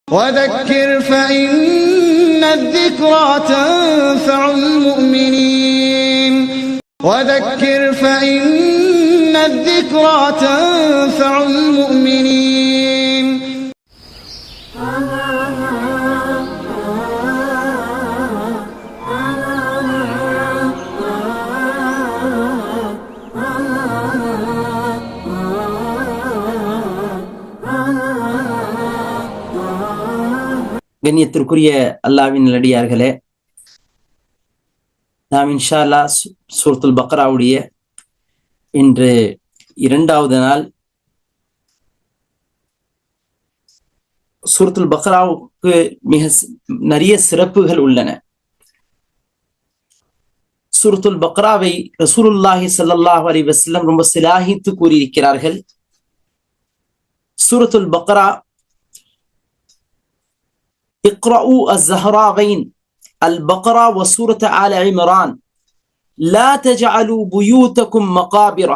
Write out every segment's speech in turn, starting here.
وذكر فإن الذكرى تنفع المؤمنين وذكر فإن الذكرى تنفع المؤمنين. கண்ணியத்திற்குரிய அல்லாஹ்வின் நல்லடியார்களே, நாம் இன்ஷா அல்லாஹ் சூரத்துல் பக்ராவுடைய இன்று 2வது நாள். சூரத்துல் பக்ராவுக்கு மிக நிறைய சிறப்புகள் உள்ளன. சூரத்துல் பக்ராவை ரசூலுல்லாஹி ஸல்லல்லாஹு அலைஹி வஸல்லம் ரொம்ப சிலாகித்து கூறியிருக்கிறார்கள். சூரத்துல் பக்ரா اقرأوا الزهراوين البقرة وسورة آل عمران لا تجعلوا بيوتكم مقابر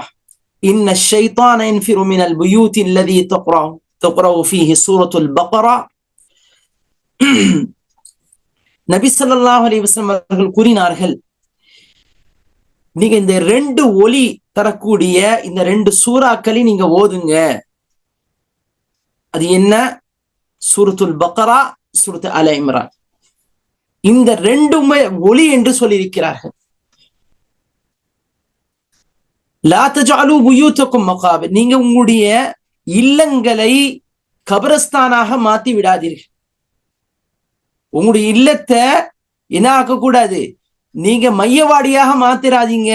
إن الشيطان ينفر من البيوت الذي تقرأ فيه سورة البقرة. நபி ஸல்லல்லாஹு அலைஹி வஸல்லம் அவர்கள் கூறினார்கள், நீங்க இந்த 2 ஒலி தரக்கூடிய இந்த 2 சூறாக்களை நீங்க ஓதுங்க. அது என்ன? சூரத்துல் பக்ரா, சூரத் ஆல இம்ரான். இந்த 2மே ஒலி என்று சொல்லியிருக்கிறார்கள். லா தஜஅலு புயூத்தக்கும் மகாபிர், நீங்க உங்களுடைய இல்லங்களை கபரஸ்தானாக மாத்தி விடாதீர்கள். உங்களுடைய இல்லத்தை என்ன ஆக்க கூடாது, நீங்க மையவாடியாக மாத்திராதீங்க.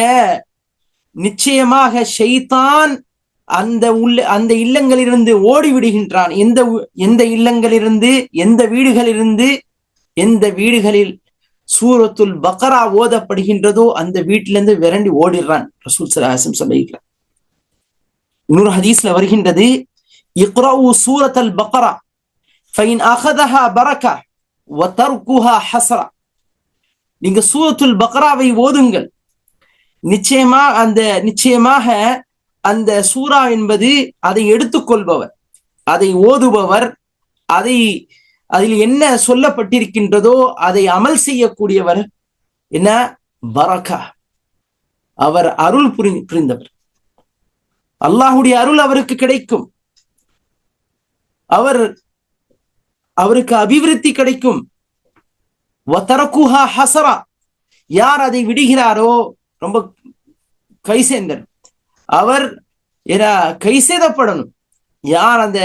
நிச்சயமாக ஷைத்தான் அந்த இல்லங்களிலிருந்து ஓடி விடுகின்றான். எந்த இல்லங்களிலிருந்து, எந்த வீடுகளிலிருந்து, எந்த வீடுகளில் சூரத்துல் பக்ரா ஓதப்படுகின்றதோ அந்த வீட்டிலிருந்து விரண்டி ஓடிடுறான். ரசூல் ஸல்லல்லாஹு அலைஹி வஸல்லம் சொல்லியிருக்கிறார். இன்னொரு ஹதீஸ்ல வருகின்றது, இக்ரஉ சூரத்துல் பக்ரா ஃபைன் அகதஹா பரக்கா வ தர்குஹா ஹஸ்ரா. நீங்க சூரத்துல் பக்ராவை ஓதுங்கள். நிச்சயமாக அந்த சூரா என்பது அதை எடுத்துக்கொள்பவர், அதை ஓதுபவர், அதில் என்ன சொல்லப்பட்டிருக்கின்றதோ அதை அமல் செய்யக்கூடியவர் என்ன? பரக்கா. அவர் அருள் புரிந்தவர். அல்லாஹுடைய அருள் அவருக்கு கிடைக்கும். அவருக்கு அபிவிருத்தி கிடைக்கும். வதரகுஹா ஹஸரா, யார் அதை விடுகிறாரோ ரொம்ப கைசேந்தர், அவர் கைசேதப்படணும். யார் அந்த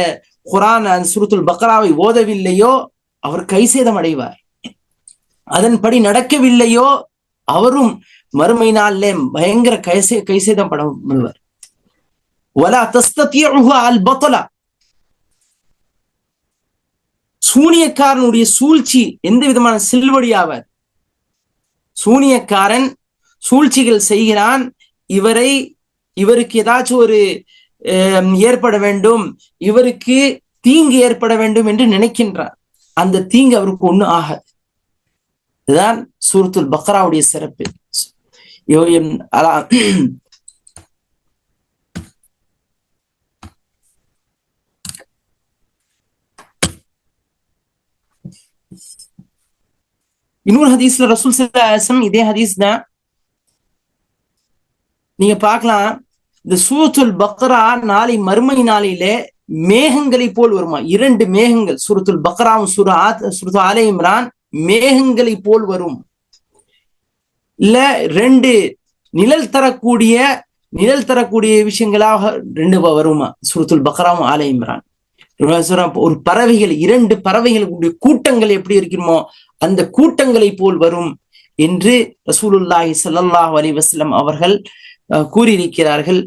குர்ஆன் அந்த சூரத்துல் பக்ராவை ஓதவில்லையோ அவர் கைசேதம் அடைவார். அதன்படி நடக்கவில்லையோ அவரும் மறுமை நாளிலே பயங்கர கைசேதம் படுவார். வலா தஸ்ததிஉஹு அல் பத்லா, சூனியக்காரனுடைய சூழ்ச்சி எந்த விதமான செல்வடியாவார். சூனியக்காரன் சூழ்ச்சிகள் செய்கிறான். இவருக்கு ஏதாச்சும் ஒரு ஏற்பட வேண்டும், இவருக்கு தீங்கு ஏற்பட வேண்டும் என்று நினைக்கின்றார். அந்த தீங்கு அவருக்கு ஒண்ணு ஆகாது. இதுதான் சூரத்துல் பக்ராவுடைய சிறப்பு. இன்னொரு ஹதீஸ்ல ரசூல் ஸல்லல்லாஹு அலைஹி வஸல்லம், இதே ஹதீஸ் தான், நீங்க பார்க்கலாம், இந்த சூரத்துல் பக்ரா நாளை மறுமை நாளிலே மேகங்களை போல் வருமா. 2 மேகங்கள், சூரத்துல் பக்ராவும் சூரத் ஆல இம்ரான் மேகங்களை போல் வரும். இல்ல 2 நிழல் தரக்கூடிய விஷயங்களாக 2 வருமா சூரத்துல் பக்ராவும் ஆல இம்ரான். ஒரு பறவைகள், 2 பறவைகளுடைய கூட்டங்கள் எப்படி இருக்குமோ அந்த கூட்டங்களை போல் வரும் என்று ரசூலுல்லாஹி ஸல்லல்லாஹு அலைஹி வஸல்லம் அவர்கள் கூறியிருக்கிறார்கள்.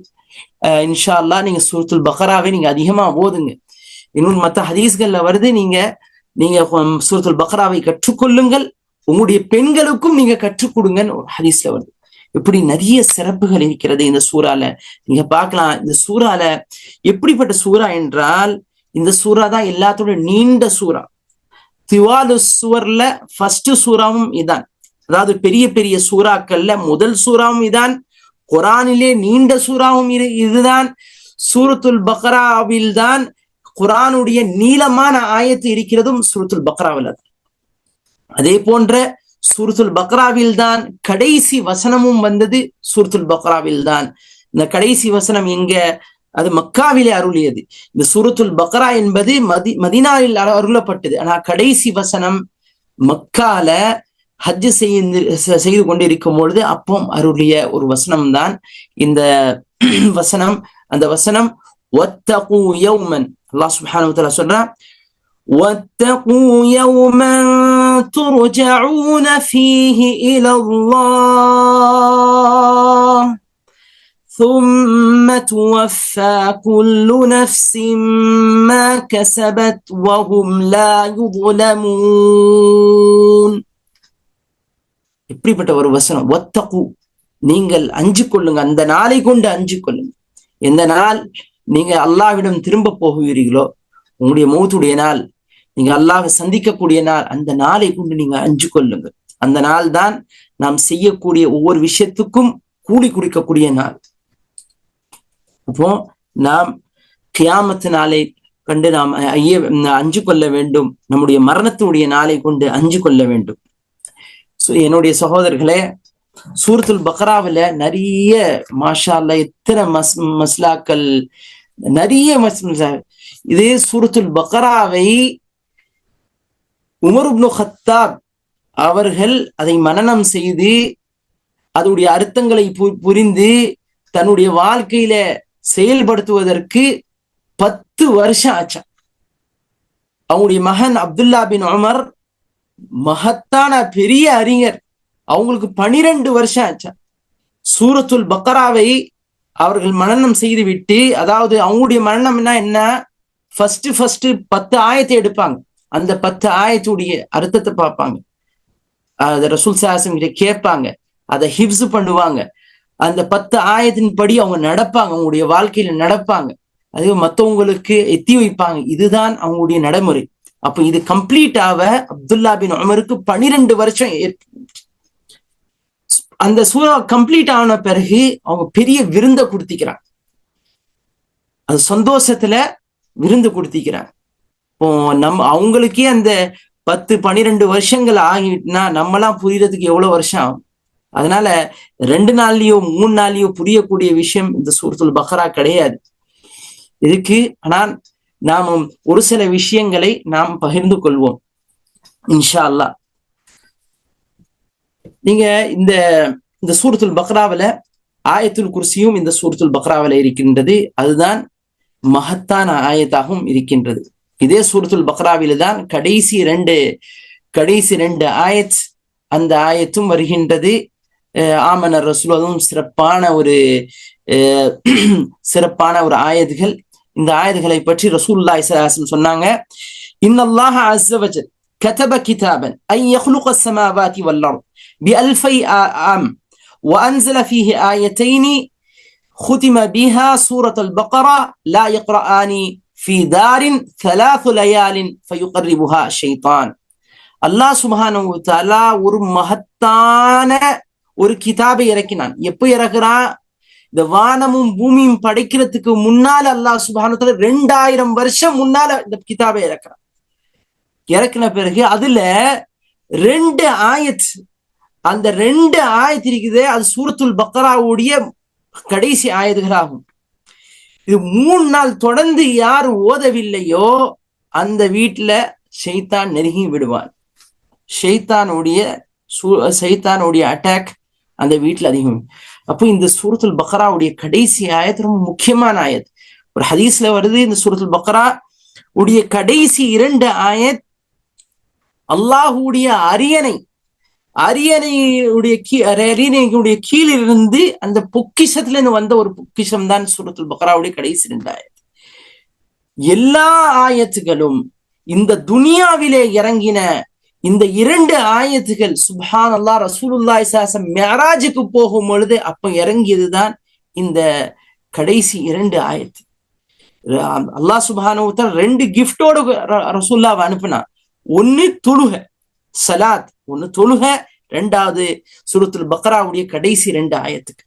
இன்ஷா அல்லாஹ் நீங்க சூரத்துல் பக்ராவை நீங்க அதிகமா ஓதுங்க. இன்னும் மற்ற ஹதீஸ்கள்ல வருது, நீங்க சூரத்துல் பக்ராவை கற்றுக்கொள்ளுங்கள், உங்களுடைய பெண்களுக்கும் நீங்க கற்றுக் கொடுங்கன்னு ஒரு ஹதீஸ்ல வருது. இப்படி நிறைய சிறப்புகள் இருக்கிறது இந்த சூறால. நீங்க பார்க்கலாம், இந்த சூறால எப்படிப்பட்ட சூறா என்றால், இந்த சூறா தான் எல்லாத்தோட நீண்ட சூறா. திவாலு சூர்ல ஃபர்ஸ்ட் சூறாவும் இதான். அதாவது பெரிய பெரிய சூறாக்கள்ல முதல் சூறாவும் இதான். குரானிலே நீண்ட சூறாவும் இதுதான். சூரத்துல் பக்ராவில் தான் குர்ஆனுடைய நீளமான ஆயத்து இருக்கிறதும் சூரத்துல் பக்ராவில். அதே போன்ற சூரத்துல் பக்ராவில் தான் கடைசி வசனமும் வந்தது, சூரத்துல் பக்ராவில் தான். இந்த கடைசி வசனம் எங்க? அது மக்காவிலே அருளியது. இந்த சூரத்துல் பக்ரா என்பது மதீனாவில் அருளப்பட்டது. ஆனா கடைசி வசனம் மக்கால ஹஜ் செய்து கொண்டிருக்கும் பொழுது அப்போ அருளிய ஒரு வசனம் தான் இந்த வசனம். அந்த வசனம் வத்தகு யௌமன், அல்லாஹ் சுப்ஹானஹு வ தஆலா சொல்றான், واتقوا يوما ترجعون فيه إلى الله ثم توفى كل نفس ما كسبت وهم لا يظلمون. இப்படிப்பட்ட ஒரு வசனம். வத்தகு, நீங்கள் அஞ்சு கொள்ளுங்க, அந்த நாளை கொண்டு அஞ்சு கொள்ளுங்க. எந்த நாள் நீங்க அல்லாஹ்விடம் திரும்ப போகிறீர்களோ, உங்களுடைய மௌத்துடைய நாள், நீங்க அல்லாஹ்வை சந்திக்கக்கூடிய நாள், அந்த நாளை கொண்டு நீங்க அஞ்சு கொள்ளுங்க. அந்த நாள் தான் நாம் செய்யக்கூடிய ஒவ்வொரு விஷயத்துக்கும் கூலி குடிக்கக்கூடிய நாள். அப்போ நாம் கியாமத்து நாளை கண்டு நாம் அஞ்சு கொள்ள வேண்டும். நம்முடைய மரணத்தினுடைய நாளை கொண்டு அஞ்சு கொள்ள வேண்டும். என்னுடைய சகோதரர்களே, சூரத்துல் பக்ராவில் நிறைய மாஷா அல்லாஹ் எத்தனை மஸ்லாக்கள், நிறைய இதே சூரத்துல் பக்ராவை உமர் இப்னு கத்தாப் அவர்கள் அதை மனனம் செய்து அதனுடைய அர்த்தங்களை புரிந்து தன்னுடைய வாழ்க்கையில செயல்படுத்துவதற்கு 10 வருஷம் ஆச்சா. அவங்களுடைய மகன் அப்துல்லா பின் உமர் மகத்தான பெரிய அறிஞர், அவங்களுக்கு 12 வருஷம் ஆச்சா. சூரத்துல் பக்ராவை அவர்கள் மனனம் செய்து விட்டு, அதாவது அவங்களுடைய மனனம்னா என்ன, ஃபர்ஸ்ட் 10 ஆயத்தை எடுப்பாங்க, அந்த 10 ஆயத்துடைய அர்த்தத்தை பார்ப்பாங்க, அதை ரசூல் ஸல்லல்லாஹு அலைஹி வஸல்லம் கிட்ட கேட்பாங்க, அதை ஹிஃப்ஸ் பண்ணுவாங்க, அந்த 10 ஆயத்தின் படி அவங்க நடப்பாங்க, அவங்களுடைய வாழ்க்கையில நடப்பாங்க, அது மற்றவங்களுக்கு எத்தி வைப்பாங்க. இதுதான் அவங்களுடைய நடைமுறை. அப்ப இது கம்ப்ளீட் ஆக அப்துல்லா பின் உமருக்கு 12 வருஷம். அந்த சூரா கம்ப்ளீட் ஆன பிறகு அவங்க பெரிய விருந்த கொடுத்திக்கிறாங்க, அது சந்தோஷத்துல விருந்து கொடுத்திக்கிறாங்க. இப்போ அவங்களுக்கே அந்த 10-12 வருஷங்கள் ஆகிட்டுனா நம்மளாம் புரியறதுக்கு எவ்வளவு வருஷம் ஆகும்? அதனால 2 நாள்லயோ 3 நாள்லயோ புரியக்கூடிய விஷயம் இந்த சூரத்துல் பக்ரா கிடையாது. இதுக்கு ஆனால் நாம் ஒரு சில விஷயங்களை நாம் பகிர்ந்து கொள்வோம் இன்ஷா அல்லாஹ். நீங்க இந்த சூரத்துல் பக்ராவில் ஆயத்துல் குர்சியும் இந்த சூரத்துல் பக்ராவில் இருக்கின்றது. அதுதான் மகத்தான ஆயத்தாகவும் இருக்கின்றது. இதே சூரத்துல் பக்ராவில் தான் கடைசி ரெண்டு ஆயத், அந்த ஆயத்தும் வருகின்றது. ஆமனர் ரசூல், அதுவும் சிறப்பான ஒரு ஆயத்துகள். இந்த ஆயத்துகளை பற்றி ரசூலுல்லாஹி ஸல்லல்லாஹு அலைஹி வஸல்லம் சொன்னாங்க, இன்னல்லாஹ அஸ்ஸ வஜல் كتب كتابا أن يخلق السماوات والأرض ب1000 عام وأنزل فيه آيتين ختم بها سورة البقرة لا يقرآن في دار 3 ليال فيقربها الشيطان. அல்லாஹ் சுப்ஹானஹு வ தஆலா ஒரு மகத்தான ஒரு கிதாபை இறக்கினான். எப்ப இறக்குறான்? இந்த வானமும் பூமியும் படைக்கிறதுக்கு முன்னால அல்லாஹ் சுப்ஹானஹு வ தஆலா 2000 வருஷம் முன்னால இந்த கிதாபை இறக்குறான். இறக்கின பிறகு அதுல 2 ஆயத், அந்த 2 ஆயத் இருக்குது, அது சூரத்துல் பக்ராவுடைய கடைசி ஆயத்துகளாகும். இது 3 நாள் தொடர்ந்து யார் ஓதவில்லையோ அந்த வீட்டுல ஷைத்தான் நெருங்கி விடுவான். ஷைத்தானுடைய அட்டாக் அந்த வீட்டுல அதிகம். அப்போ இந்த சூரத்துல் பக்ராவுடைய கடைசி ஆயத் ரொம்ப முக்கியமான ஆயத். ஒரு ஹதீஸ்ல வருது, இந்த சூரத்துல் பக்ரா உடைய கடைசி 2 ஆயத் அல்லாஹுடைய அரியணையுடைய கீழிருந்து அந்த பொக்கிஷத்துல இருந்து வந்த ஒரு பொக்கிஷம் தான் சூரத்துல் பக்ராவுடைய கடைசி 2 ஆயத். எல்லா ஆயத்துகளும் இந்த துனியாவிலே இறங்கின இந்த 2 ஆயத்துகள் சுப்ஹானல்லாஹ், ரசூலுல்லாஹி ஸல்லல்லாஹு அலைஹி வஸல்லம் மிஅராஜுக்கு போகும் பொழுது அப்ப இறங்கியதுதான் இந்த கடைசி 2 ஆயத்து. அல்லாஹ் சுப்ஹானஹு வ தஆலா 2 கிஃப்டோடு ரசூலுல்லாஹ் அனுப்பினான். ஒன்னு தொழுக, சலாத், ஒன்னு தொழுக, 2வது சூரத்துல் பக்ராவுடைய கடைசி 2 ஆயத்துக்கு.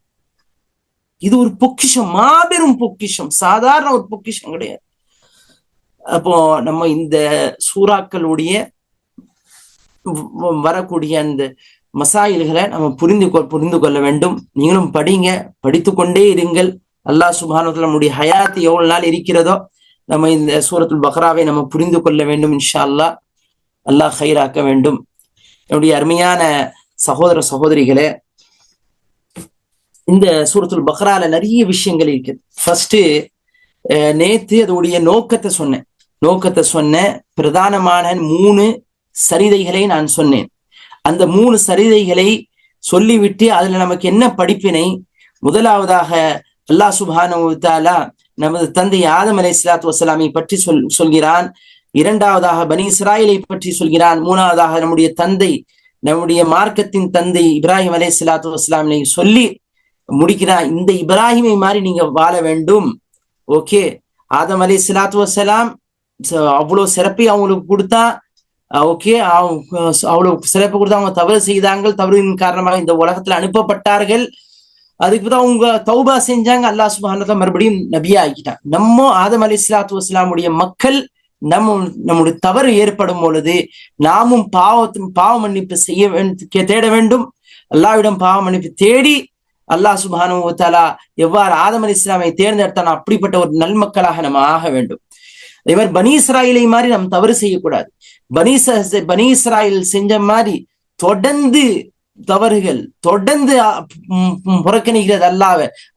இது ஒரு பொக்கிஷம், மாபெரும் பொக்கிஷம், சாதாரண ஒரு பொக்கிஷம் கிடையாது. அப்போ நம்ம இந்த சூறாக்களுடைய வரக்கூடிய அந்த மசாயில்களை நம்ம புரிந்து கொள்ள வேண்டும். நீங்களும் படிங்க, படித்து கொண்டே இருங்கள். அல்லாஹ் சுப்ஹானஹு வ தஆலா நம்முடைய ஹயாத் எவ்வளவு நாள் இருக்கிறதோ நம்ம இந்த சூரத்துல் பக்ராவை நம்ம புரிந்து கொள்ள வேண்டும். இன்ஷா அல்லாஹ் அல்லாஹ் ஹைராக்க வேண்டும். என்னுடைய அருமையான சகோதர சகோதரிகளே, இந்த சூரத்துல் பக்ரால நிறைய விஷயங்கள் இருக்குது. ஃபர்ஸ்ட் நேத்து அதோடைய நோக்கத்தை சொன்னேன். பிரதானமான 3 சரிதைகளை நான் சொன்னேன். அந்த 3 சரிதைகளை சொல்லிவிட்டு அதுல நமக்கு என்ன படிப்பினை? முதலாவதாக அல்லாஹ் சுப்ஹானஹு வ தஆலா நமது தந்தை ஆதம் அலைஹிஸ்ஸலாத்து வஸ்ஸலாமை பற்றி சொல்கிறான். இரண்டாவதாக பனி இஸ்ராயலை பற்றி சொல்கிறான். மூணாவதாக நம்முடைய மார்க்கத்தின் தந்தை இப்ராஹிம் அலைஹிஸ்ஸலாத்து வஸ்ஸலாமை சொல்லி முடிக்கிறான். இந்த இப்ராஹிமை மாதிரி நீங்க வாழ வேண்டும். ஓகே, ஆதம் அலைஹிஸ்ஸலாத்து வஸ்ஸலாம் அவ்வளவு சிறப்பை அவங்களுக்கு கொடுத்தா, ஓகே, அவ்வளவு சிறப்பு கொடுத்தா, அவங்க தவறு செய்தாங்க. தவறின் காரணமாக இந்த உலகத்துல அனுப்பப்பட்டார்கள். அதுக்கு தான் அவங்க தௌபா செஞ்சாங்க. அல்லாஹ் சுப்ஹானஹு வ தஆலா மறுபடியும் நபியா ஆக்கிட்டான். நம்ம ஆதம் அலைஹிஸ்ஸலாத்து வஸ்ஸலாமுடைய மக்கள் நம்முடைய தவறு ஏற்படும் பொழுது நாமும் பாவ மன்னிப்பு தேட வேண்டும். அல்லாஹ்விடம் பாவ மன்னிப்பு தேடி அல்லாஹ் சுப்ஹானஹு வ தஆலா எவ்வாறு ஆதம் அலைஹிஸ்ஸலாமை தேர்ந்தெடுத்தான் அப்படிப்பட்ட ஒரு நல்மக்களாக நம்ம ஆக வேண்டும். அதே மாதிரி பனி இஸ்ராயலை மாதிரி நம்ம தவறு செய்யக்கூடாது. பனி இஸ்ராயல் செஞ்ச மாதிரி தொடர்ந்து தவறுகள், தொடர்ந்து புறக்கணிக்கிறது,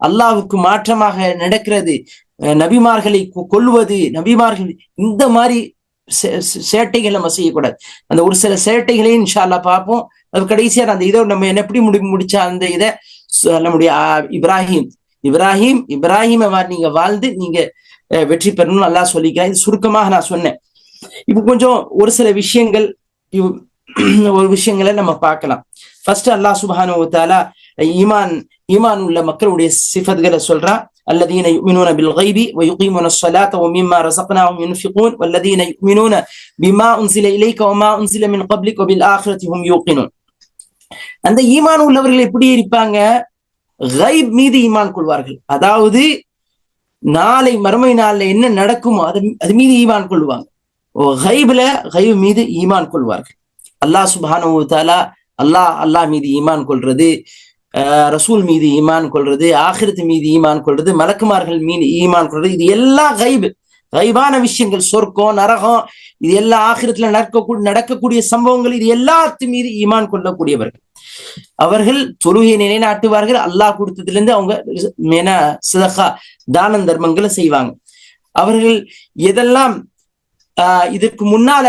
அல்லாஹ்வுக்கு மாற்றமாக நடக்கிறது, நபிமார்களை கொல்வது, இந்த மாதிரி சேட்டைகள் நம்ம செய்யக்கூடாது. அந்த ஒரு சில சேட்டைகளையும் இன்ஷா அல்லாஹ் பார்ப்போம். அது கடைசியா அந்த இதை நம்ம எப்படி முடிச்சா அந்த இதை நம்முடைய இப்ராஹிம் மாதிரி நீங்க வாழ்ந்து நீங்க வெற்றி பெறணும்னு அல்லாஹ் சொல்லிக்கிறேன். இது சுருக்கமாக நான் சொன்னேன். இப்போ கொஞ்சம் ஒரு சில விஷயங்களை நம்ம பார்க்கலாம். ஃபர்ஸ்ட் அல்லாஹ் சுப்ஹானஹு வ தஆலா ஈமான் உள்ள மக்களுடைய சிஃபத்களை சொல்றான். الذين يؤمنون بالغيب ويقيمون الصلاة ومما رزقناهم ينفقون والذين يؤمنون بما أنزل إليك وما أنزل من قبلك وبالآخرة هم يوقنون. அந்த ஈமான் உள்ளவர்கள் எப்படி இருப்பாங்க? கைப் மீது ஈமான் கொள்வார்கள். அதாவது நாளை மறுமை நாள்ல என்ன நடக்குமோ அது மீது ஈமான் கொள்வாங்க. கைப் மீது ஈமான் கொள்வார்கள். அல்லாஹ் சுப்ஹானஹு வ தஆலா அல்லாஹ் மீது ஈமான் கொள்றது, ரசூல் மீது ஈமான் கொள்றது, ஆகிரத்து மீது ஈமான் கொள்றது, மலக்குமார்கள் மீது ஈமான் கொள்றது, இது எல்லாம் கைபான விஷயங்கள். சொர்க்கம், நரகம், இது எல்லா ஆகிரத்துல நடக்கக்கூடிய சம்பவங்கள், இது எல்லாத்து மீது ஈமான் கொள்ளக்கூடியவர்கள். அவர்கள் தொழுகை நிலைநாட்டுவார்கள். அல்லாஹ் கொடுத்ததுல இருந்து அவங்க சதகா தான தர்மங்களை செய்வாங்க. அவர்கள் எதெல்லாம் இதற்கு முன்னால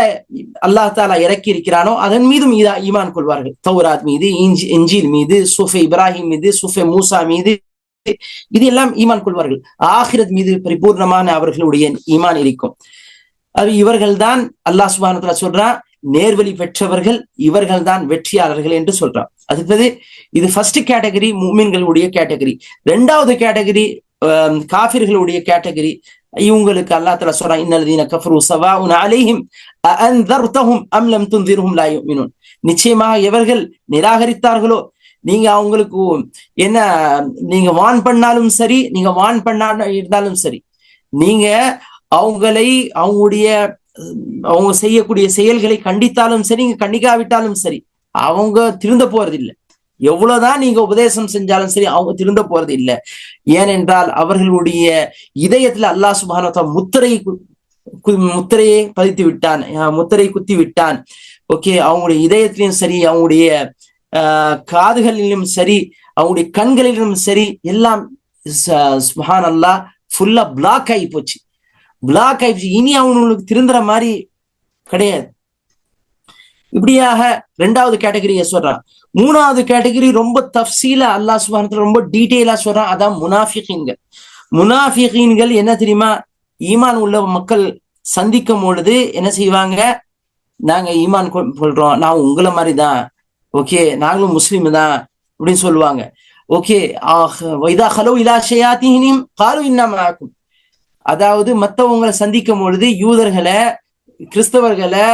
அல்லாஹ் தாலா இறக்கி இருக்கிறானோ அதன் மீதும் ஈமான் கொள்வார்கள். தௌராத் மீது, இன்ஜீல் மீது, சூஃபே இப்ராஹிம் மீது, சூஃபே மூசா மீது, இது எல்லாம் ஈமான் கொள்வார்கள். ஆகிரத் மீது பரிபூர்ணமான அவர்களுடைய ஈமான் இருக்கும். அது இவர்கள் தான் அல்லாஹ் சுப்ஹானஹு வ தஆலா சொல்றான், நேர்வழி பெற்றவர்கள் இவர்கள் தான் வெற்றியாளர்கள் என்று சொல்றான். அதுக்கு இது ஃபர்ஸ்ட் கேட்டகரி, முஃமின்களுடைய கேட்டகரி. 2வது கேட்டகரி காஃபிர்களுடைய கேட்டகரி. இவங்களுக்கு அல்லாஹ் தஆலா சொல்றான், இன்னல்லதீன கஃபரு ஸவாஉன் அலைஹிம் அஅன்தர்தஹும் அம் லம் துன்திர்ஹும் லா யுமினூன். நிச்சயமாக எவர்கள் நிராகரித்தார்களோ, நீங்க அவங்களுக்கு நீங்க வான் பண்ணாலும் சரி, நீங்க வான் பண்ணாம இருந்தாலும் சரி, நீங்க அவங்க செய்யக்கூடிய செயல்களை கண்டித்தாலும் சரி, நீங்க கண்டிக்காவிட்டாலும் சரி, அவங்க திருந்த போறது இல்லை. எவ்வளவுதான் நீங்க உபதேசம் செஞ்சாலும் சரி, அவங்க திருந்த போறது இல்லை. ஏனென்றால் அவர்களுடைய இதயத்துல அல்லாஹ் சுப்ஹானஹு வ தஆலா முத்திரையை பதித்து விட்டான், முத்திரை குத்தி விட்டான். ஓகே, அவங்களுடைய இதயத்திலும் சரி, அவங்களுடைய காதுகளிலும் சரி, அவங்களுடைய கண்களிலும் சரி, எல்லாம் சுப்ஹானல்லாஹ் ஃபுல்லா பிளாக் ஆகி போச்சு. இனி அவங்களுக்கு திருந்துற மாதிரி கிடையாது. இப்படியாக 2வது கேட்டகரியை சொல்றான். 3வது கேட்டகரி ரொம்ப தஃசீலா அல்லாஹ் சுப்ஹானஹு வ தஆலா ரொம்ப டீடைலா சொல்றான். அதான் முனாஃபிகீன்கள் என்ன தெரியுமா? ஈமான் உள்ள மக்கள் சந்திக்கும் பொழுது என்ன செய்வாங்க? நாங்க ஈமான் கொள்றோம், நான் உங்களை மாதிரி தான், ஓகே, நாங்களும் முஸ்லீம் தான் அப்படின்னு சொல்லுவாங்க. ஓகே, வைதா ஹலோ இலா ஷயாத்தீனிம் காலு இன்னா மஅக்கும். அதாவது மற்றவங்களை சந்திக்கும் பொழுது, யூதர்களை, கிறிஸ்தவர்களை,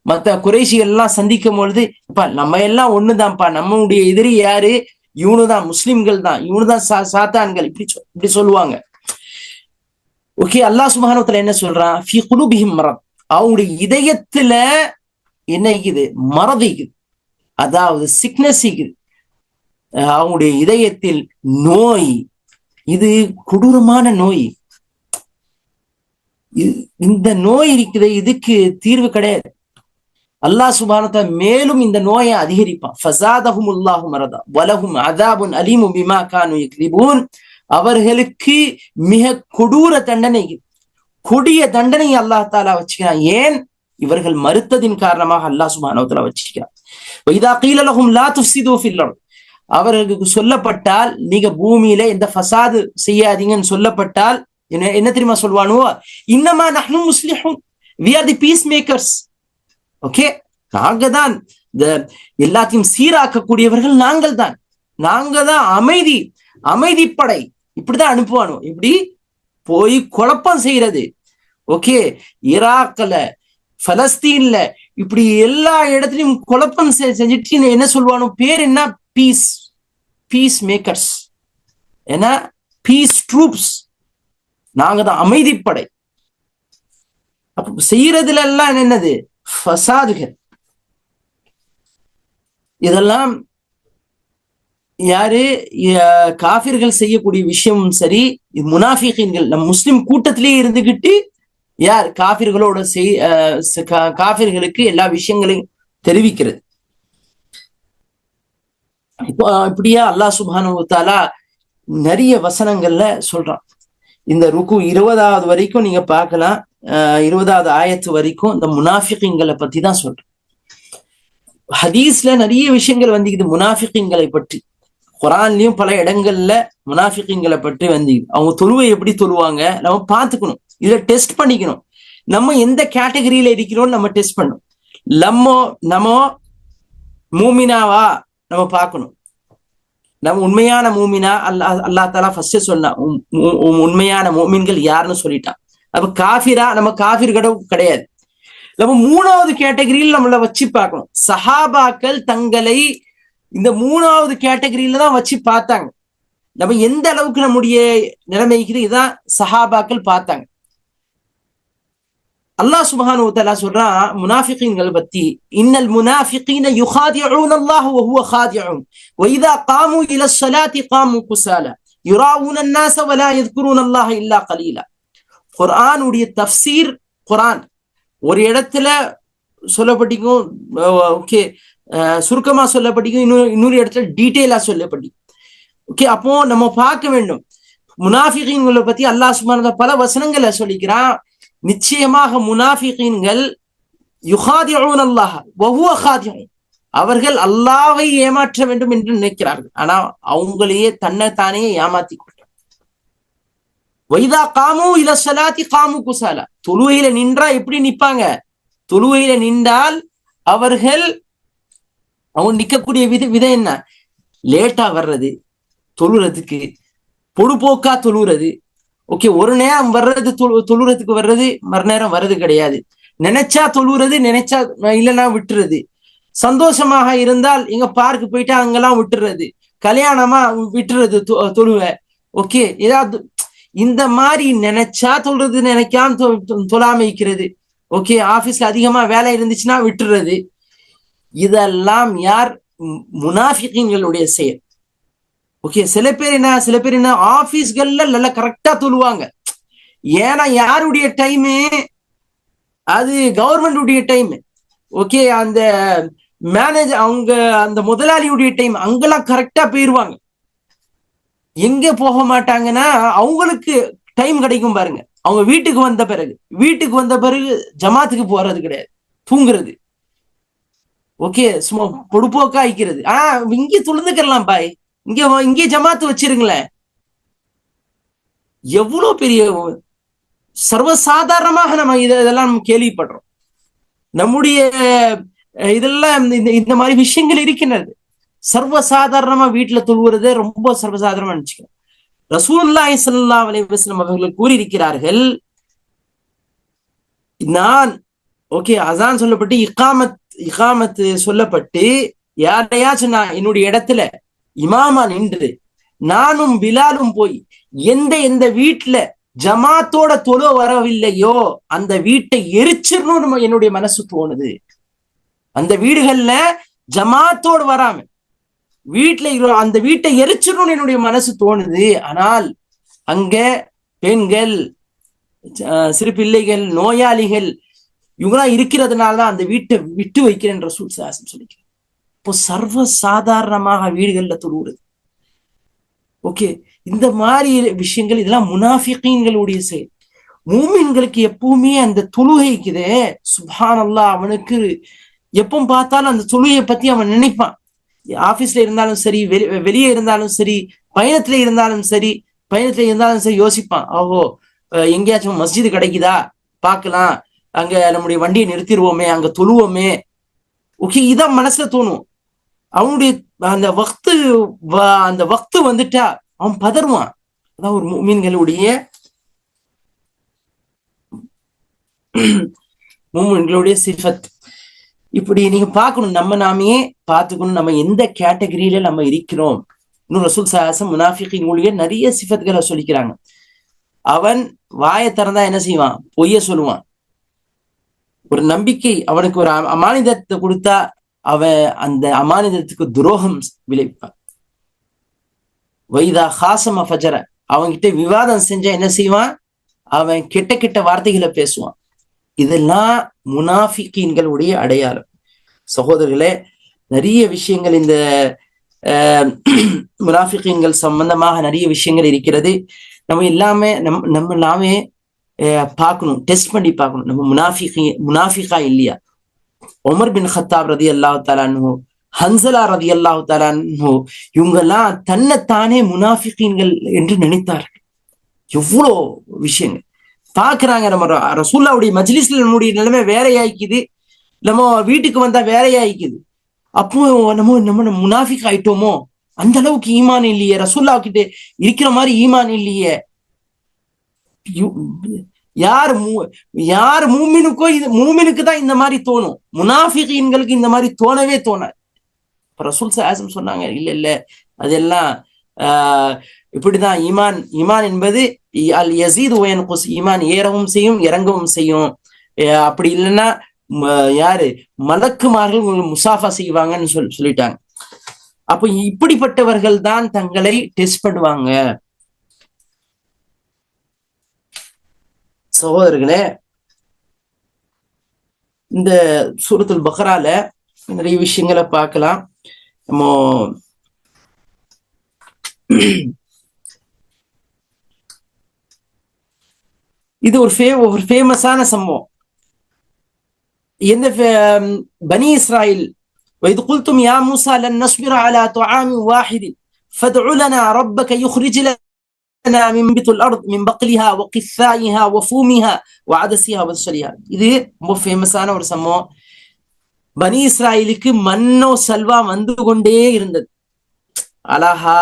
மற்ற குறைஷிகள் எல்லாம் சந்திக்கும் பொழுது, நம்ம எல்லாம் ஒண்ணுதான்ப்பா, நம்மளுடைய எதிரி யாரு? இவனுதான், முஸ்லிம்கள் தான், இவனுதான் சாத்தான்கள், இப்படி சொல்லுவாங்க. ஓகே, அல்லாஹ் சுப்ஹானஹு வ தஆலா என்ன சொல்றான்? ஃபீ குலூபிஹிம் மரத், அவங்களுடைய இதயத்துல என்ன இருக்குது? மறதி இருக்குது, அதாவது சிக்னஸ் இருக்குது. அவங்களுடைய இதயத்தில் நோய், இது கொடூரமான நோய். இந்த நோய் இருக்குது, இதுக்கு தீர்வு கிடையாது. அல்லாஹ் சுப்ஹானஹு வ தஆலா மேலும் இந்த நோயை அதிகரிப்பான். ஃபஸாதஹுமுல்லாஹு மரதா வலஹும் அஸாபுன் அலீமும் பிமா கானூ யக்ஸிபூன், அவர்களுக்கு மிக கொடூர தண்டனை, கொடிய தண்டனை அல்லாஹ் தஆலா வச்சுக்கிறான். ஏன்? இவர்கள் மறுத்ததின் காரணமாக அல்லாஹ் சுப்ஹானஹு வ தஆலா வச்சுக்கிறான். வைதா கீல லஹும் லா துஃப்ஸிது ஃபில் அர்த், அவர்களுக்கு சொல்லப்பட்டால் நீங்க பூமியில எந்த ஃபசாது செய்யாதீங்கன்னு சொல்லப்பட்டால் என்ன தெரியுமா சொல்வானுவோ? இன்னமா நஹ்னு முஸ்லிஹூன், we are the peacemakers. Okay, நாங்க தான் எல்லாத்தையும் சீராக்கக்கூடியவர்கள், நாங்கள் தான், நாங்க தான் அமைதிப்படை. இப்படிதான் அனுப்புவானோ, இப்படி போய் குழப்பம் செய்யறது. ஓகே, ஈராக்ல, பலஸ்தீன்ல, இப்படி எல்லா இடத்துலயும் குழப்பம் செஞ்சுட்டு என்ன சொல்லுவானோ? பேர் என்ன? பீஸ் மேக்கர்ஸ், ஏன்னா பீஸ் ட்ரூப்ஸ், நாங்க தான் அமைதிப்படை. அப்ப செய்யறதுல எல்லாம் என்னது? ஃபசாதுகள். இதெல்லாம் யாரு? காஃபிர்கள் செய்யக்கூடிய விஷயமும் சரி, முனாஃபிகீன்கள் நம் முஸ்லிம் கூட்டத்திலேயே இருந்துகிட்டு யார் காஃபிர்களோட காஃபிர்களுக்கு எல்லா விஷயங்களையும் தெரிவிக்கிறது. இப்போ இப்படியா அல்லாஹ் சுப்ஹானஹு வ தஆலா நிறைய வசனங்கள்ல சொல்றான். இந்த ருக்கு 20வது வரைக்கும் நீங்க பார்க்கலாம், 20வது ஆயத்து வரைக்கும் இந்த முனாஃபிகீன்களை பத்தி தான் சொல்றேன். ஹதீஸ்ல நிறைய விஷயங்கள் வந்துக்குது முனாஃபிகீன்களை பற்றி. குர்ஆன்லயும் பல இடங்கள்ல முனாஃபிகீன்களை பற்றி வந்துக்குது. அவங்க தொழுவை எப்படி தொழுவாங்க நம்ம பார்த்துக்கணும், இதை டெஸ்ட் பண்ணிக்கணும். நம்ம எந்த கேட்டகரியில இருக்கிறோம் நம்ம டெஸ்ட் பண்ணணும். நம்ம மூமினாவா நம்ம பார்க்கணும். நம்ம உண்மையான மூமினா? அல்லாஹ் தஆலா ஃபர்ஸ்ட் சொன்னா உண்மையான மூமின்கள் யாருன்னு சொல்லிட்டான். அப்ப காஃபிரா? நம்ம காஃபிர் கிடையாது. நம்ம 3வது கேட்டகரியில் நம்மள வச்சு பார்க்கணும். சஹாபாக்கள் தங்களை இந்த 3வது கேட்டகரியில தான் வச்சு பார்த்தாங்க. நம்ம எந்த அளவுக்கு நம்முடைய நிலைமைக்கு இதான் சஹாபாக்கள் பார்த்தாங்க. அல்லாஹ் சுப்ஹானஹு வ தஆலா சொல்றான் முனாஃபிகீன்கள் பத்தி, இன்னல் முனாஃபிகீன யுகாதிஊன அல்லாஹ் வ ஹுவ காதிஊன் வ இதா காமு இல ஸலாத்தி காமு குஸாலா யுராஊன الناس ولا يذكرون الله الا قليلا. குர்ஆன் உடைய தஃப்சீர், குர்ஆன் ஒரு இடத்துல சொல்லப்பட்டிருக்கும், ஓகே, சுருக்கமா சொல்லப்பட்டிருக்கும், இன்னொரு இடத்துல டீட்டெயிலா சொல்லப்பட்டிருக்கும். ஓகே, அப்போ நம்ம பார்க்க வேண்டும். முனாஃபிகீன்களை பத்தி அல்லாஹ் சுப்ஹானஹு வ தஆலா பல வசனங்களை சொல்லிக்கிறான். நிச்சயமாக முனாஃபிகீன்கள் யுகாதிஊன அல்லாஹ் வ ஹுவ காதிஊன், அவர்கள் அல்லாஹ்வை ஏமாற்ற வேண்டும் என்று நினைக்கிறார்கள், ஆனா அவங்களையே தன்னைத்தானே ஏமாத்தி கொண்டார். வைதா காமு இல ஸலாத்தி காமு குஸாலா, தொழுகையில நின்றா எப்படி நிப்பாங்க? தொழுகையில நின்றால் அவங்க நிக்கக்கூடிய விதம் என்ன? லேட்டா வர்றது, தொழுறதுக்கு பொடுபோக்கா தொழுறது. ஓகே, ஒரு நேரம் வர்றது, தொழுறதுக்கு வர்றது, மறுநேரம் வர்றது கிடையாது. நினைச்சா தொழுறது, நினைச்சா இல்லைன்னா விட்டுறது. சந்தோஷமாக இருந்தால் இங்க பார்க்கு போயிட்டா அங்கெல்லாம் விட்டுறது, கல்யாணமா விட்டுறது தொழுவ. ஓகே, ஏதாவது இந்த மாதிரி நினைச்சா தொழுறது, நினைக்காம தொழாம வைக்கிறது. ஓகே, ஆபீஸ்ல அதிகமா வேலை இருந்துச்சுன்னா விட்டுறது. இதெல்லாம் யார்? முனாஃபிகீன்களுடைய செயல். ஓகே, சில பேர் என்ன ஆபீஸ்கள்ல நல்லா கரெக்டா தொழுவாங்க. ஏன்னா யாருடைய டைமு அது? கவர்மெண்டுடைய டைம். ஓகே, அந்த மேனேஜர், அவங்க அந்த முதலாளியுடைய டைம், அங்கெல்லாம் கரெக்டா போயிருவாங்க. எங்க போக மாட்டாங்கன்னா அவங்களுக்கு டைம் கிடைக்கும் பாருங்க. அவங்க வீட்டுக்கு வந்த பிறகு ஜமாத்துக்கு போறது கிடையாது, தூங்குறது. ஓகே, சும்மா பொடுப்போக்கா ஆயிக்கிறது. இங்கே துளுந்துக்கலாம் பாய், இங்கே ஜமாத்து வச்சிருங்களேன். எவ்வளவு பெரிய சர்வசாதாரணமாக நம்ம இதெல்லாம் கேள்விப்படுறோம். நம்முடைய இதெல்லாம் இந்த மாதிரி விஷயங்கள் இருக்கின்றது. சர்வசாதாரணமா வீட்டுல தொழுவுறதை ரொம்ப சர்வசாதாரணமா நினைச்சுக்கிறோம். ரசூலுல்லாஹி ஸல்லல்லாஹு அலைஹி வஸல்லம் அவர்கள் கூறியிருக்கிறார்கள், நான் ஓகே அஸான் சொல்லப்பட்டு இகாமத் சொல்லப்பட்டு யாரையாச்சும் நான் என்னுடைய இடத்துல இமாமா நின்று நானும் பிலாலும் போய் எந்த வீட்டுல ஜமாத்தோட தொழு வரவில்லையோ அந்த வீட்டை எரிச்சிடணும் என்னுடைய மனசு தோணுது. அந்த வீடுகள்ல ஜமாத்தோடு வராம வீட்டுல அந்த வீட்டை எரிச்சிடணும்னு என்னுடைய மனசு தோணுது. ஆனால் அங்க பெண்கள், சிறு பிள்ளைகள், நோயாளிகள் இவங்களாம் இருக்கிறதுனாலதான் அந்த வீட்டை விட்டு வைக்கிறேன் ரசூல் ஸல்லல்லாஹு சொல்லிக்கிறேன். இப்போ சர்வ சாதாரணமாக வீடுகள்ல தொழுகிறது. ஓகே, இந்த மாதிரி விஷயங்கள் இதெல்லாம் முனாஃபிகீன்களுடைய செயல். மூமின்களுக்கு எப்பவுமே அந்த தொழுகைக்குதே சுப்ஹானல்லாஹ், அவனுக்கு எப்பவும் பார்த்தாலும் அந்த தொழுகையை பத்தி அவன் நினைப்பான். ஆபீஸ்ல இருந்தாலும் சரி, வெளியே இருந்தாலும் சரி, பயணத்துல இருந்தாலும் சரி யோசிப்பான். ஓஹோ, எங்கேயாச்சும் மஸ்ஜிது கிடைக்குதா பார்க்கலாம், அங்க நம்முடைய வண்டியை நிறுத்திடுவோமே, அங்க தொழுவோமே. ஓகே, இதான் மனசுல தோணும். அவனுடைய அந்த வக்து வந்துட்டா அவன் பதறுவான். அதான் ஒரு மூமின்களுடைய சிஃபத். இப்படி நீங்க பார்க்கணும், நம்ம நாமே பார்த்துக்கணும் நம்ம எந்த கேட்டகரியில நம்ம இருக்கிறோம். இன்னும் ரசூல் ஸல்லல்லாஹு அலைஹி வஸல்லம் முனாஃபிகீன்களுடைய நிறைய சிஃபத்களை சொல்லிக்கிறாங்க. அவன் வாயை திறந்தா என்ன செய்வான்? பொய்ய சொல்லுவான். ஒரு நம்பிக்கை, அவனுக்கு ஒரு அமானிதத்தை கொடுத்தா அவன் அந்த அமானிதத்துக்கு துரோகம் விளைவிப்பான். வைதா ஹாசம ஃபஜர, அவன்கிட்ட விவாதம் செஞ்சா என்ன செய்வான்? அவன் கெட்ட கெட்ட வார்த்தைகளை பேசுவான். இதெல்லாம் முனாஃபிகீன்களுடைய அடையாளம். சகோதரர்களே, நிறைய விஷயங்கள் இந்த முனாஃபிகீன்கள் சம்பந்தமாக நிறைய விஷயங்கள் இருக்கிறது. நம்ம எல்லாமே பார்க்கணும், டெஸ்ட் பண்ணி பார்க்கணும், நம்ம முனாஃபிகா இல்லையா. உமர் பின் கத்தாப் ரலியல்லாஹு தஆலா அன்ஹு, ஹன்சலா ரலியல்லாஹு தஆலா அன்ஹு, இவங்கெல்லாம் தன்னைத்தானே முனாஃபிகீன்கள் என்று நினைத்தார்கள். எவ்வளோ விஷயங்கள் பாக்குறாங்க. நம்ம ரசூலுல்லாஹ்வுடைய மஜ்லிஸ்ல நம்முடைய நிலைமை வேறையாயிக்குது, நம்ம வீட்டுக்கு வந்தா வேறையாயிக்குது. அப்போ நம்ம முனாஃபிக் ஆயிட்டோமோ, அந்த அளவுக்கு ஈமான் இல்லையே, ரசூலுல்லாஹ் கிட்ட இருக்கிற மாதிரி ஈமான் இல்லையே. யார் மூமினுக்கோ, இது மூமினுக்கு தான் இந்த மாதிரி தோணும், முனாஃபிகீன்களுக்கு இந்த மாதிரி தோணவே தோணாது. ரசூல் ஸல்லல்லாஹு அலைஹி வஸல்லம் சொன்னாங்க, இல்ல அதெல்லாம் இப்படிதான் ஈமான் என்பது அல் யஸீது வ யன்குஸ், ஈமான் ஏறவும் செய்யும் இறங்கவும் செய்யும். அப்படி இல்லைன்னா யாரு மலக்குமார்கள் முசாஃபா செய்வாங்கன்னு சொல்லிட்டாங்க. அப்போ இப்படிப்பட்டவர்கள் தான் தங்களை டெஸ்ட் பண்ணுவாங்க. சகோதரர்களே, இந்த சூரத்துல் பக்ரால நிறைய விஷயங்களை பார்க்கலாம். நம்ம இது ஒரு ஃபேமஸான சம்பவம். எந்த பனி இஸ்ராயில், وَإِذْ قُلْتُمْ يَا مُوسَى لَن نَّصْبِرَ عَلَى طَعَامٍ وَاحِدٍ فَادْعُ لَنَا رَبَّكَ يُخْرِجْ لَنَا مِن بِطْنِ الْأَرْضِ مِن بَقْلِهَا وَقِثَّائِهَا وَفُومِهَا وَعَدَسِهَا وَبَصَلِهَا. இது ரொம்ப ஃபேமஸான ஒரு சம்பவம். பனி இஸ்ராயிலுக்கு மன்னோ சல்வா வந்து கொண்டே இருந்தது. அழகா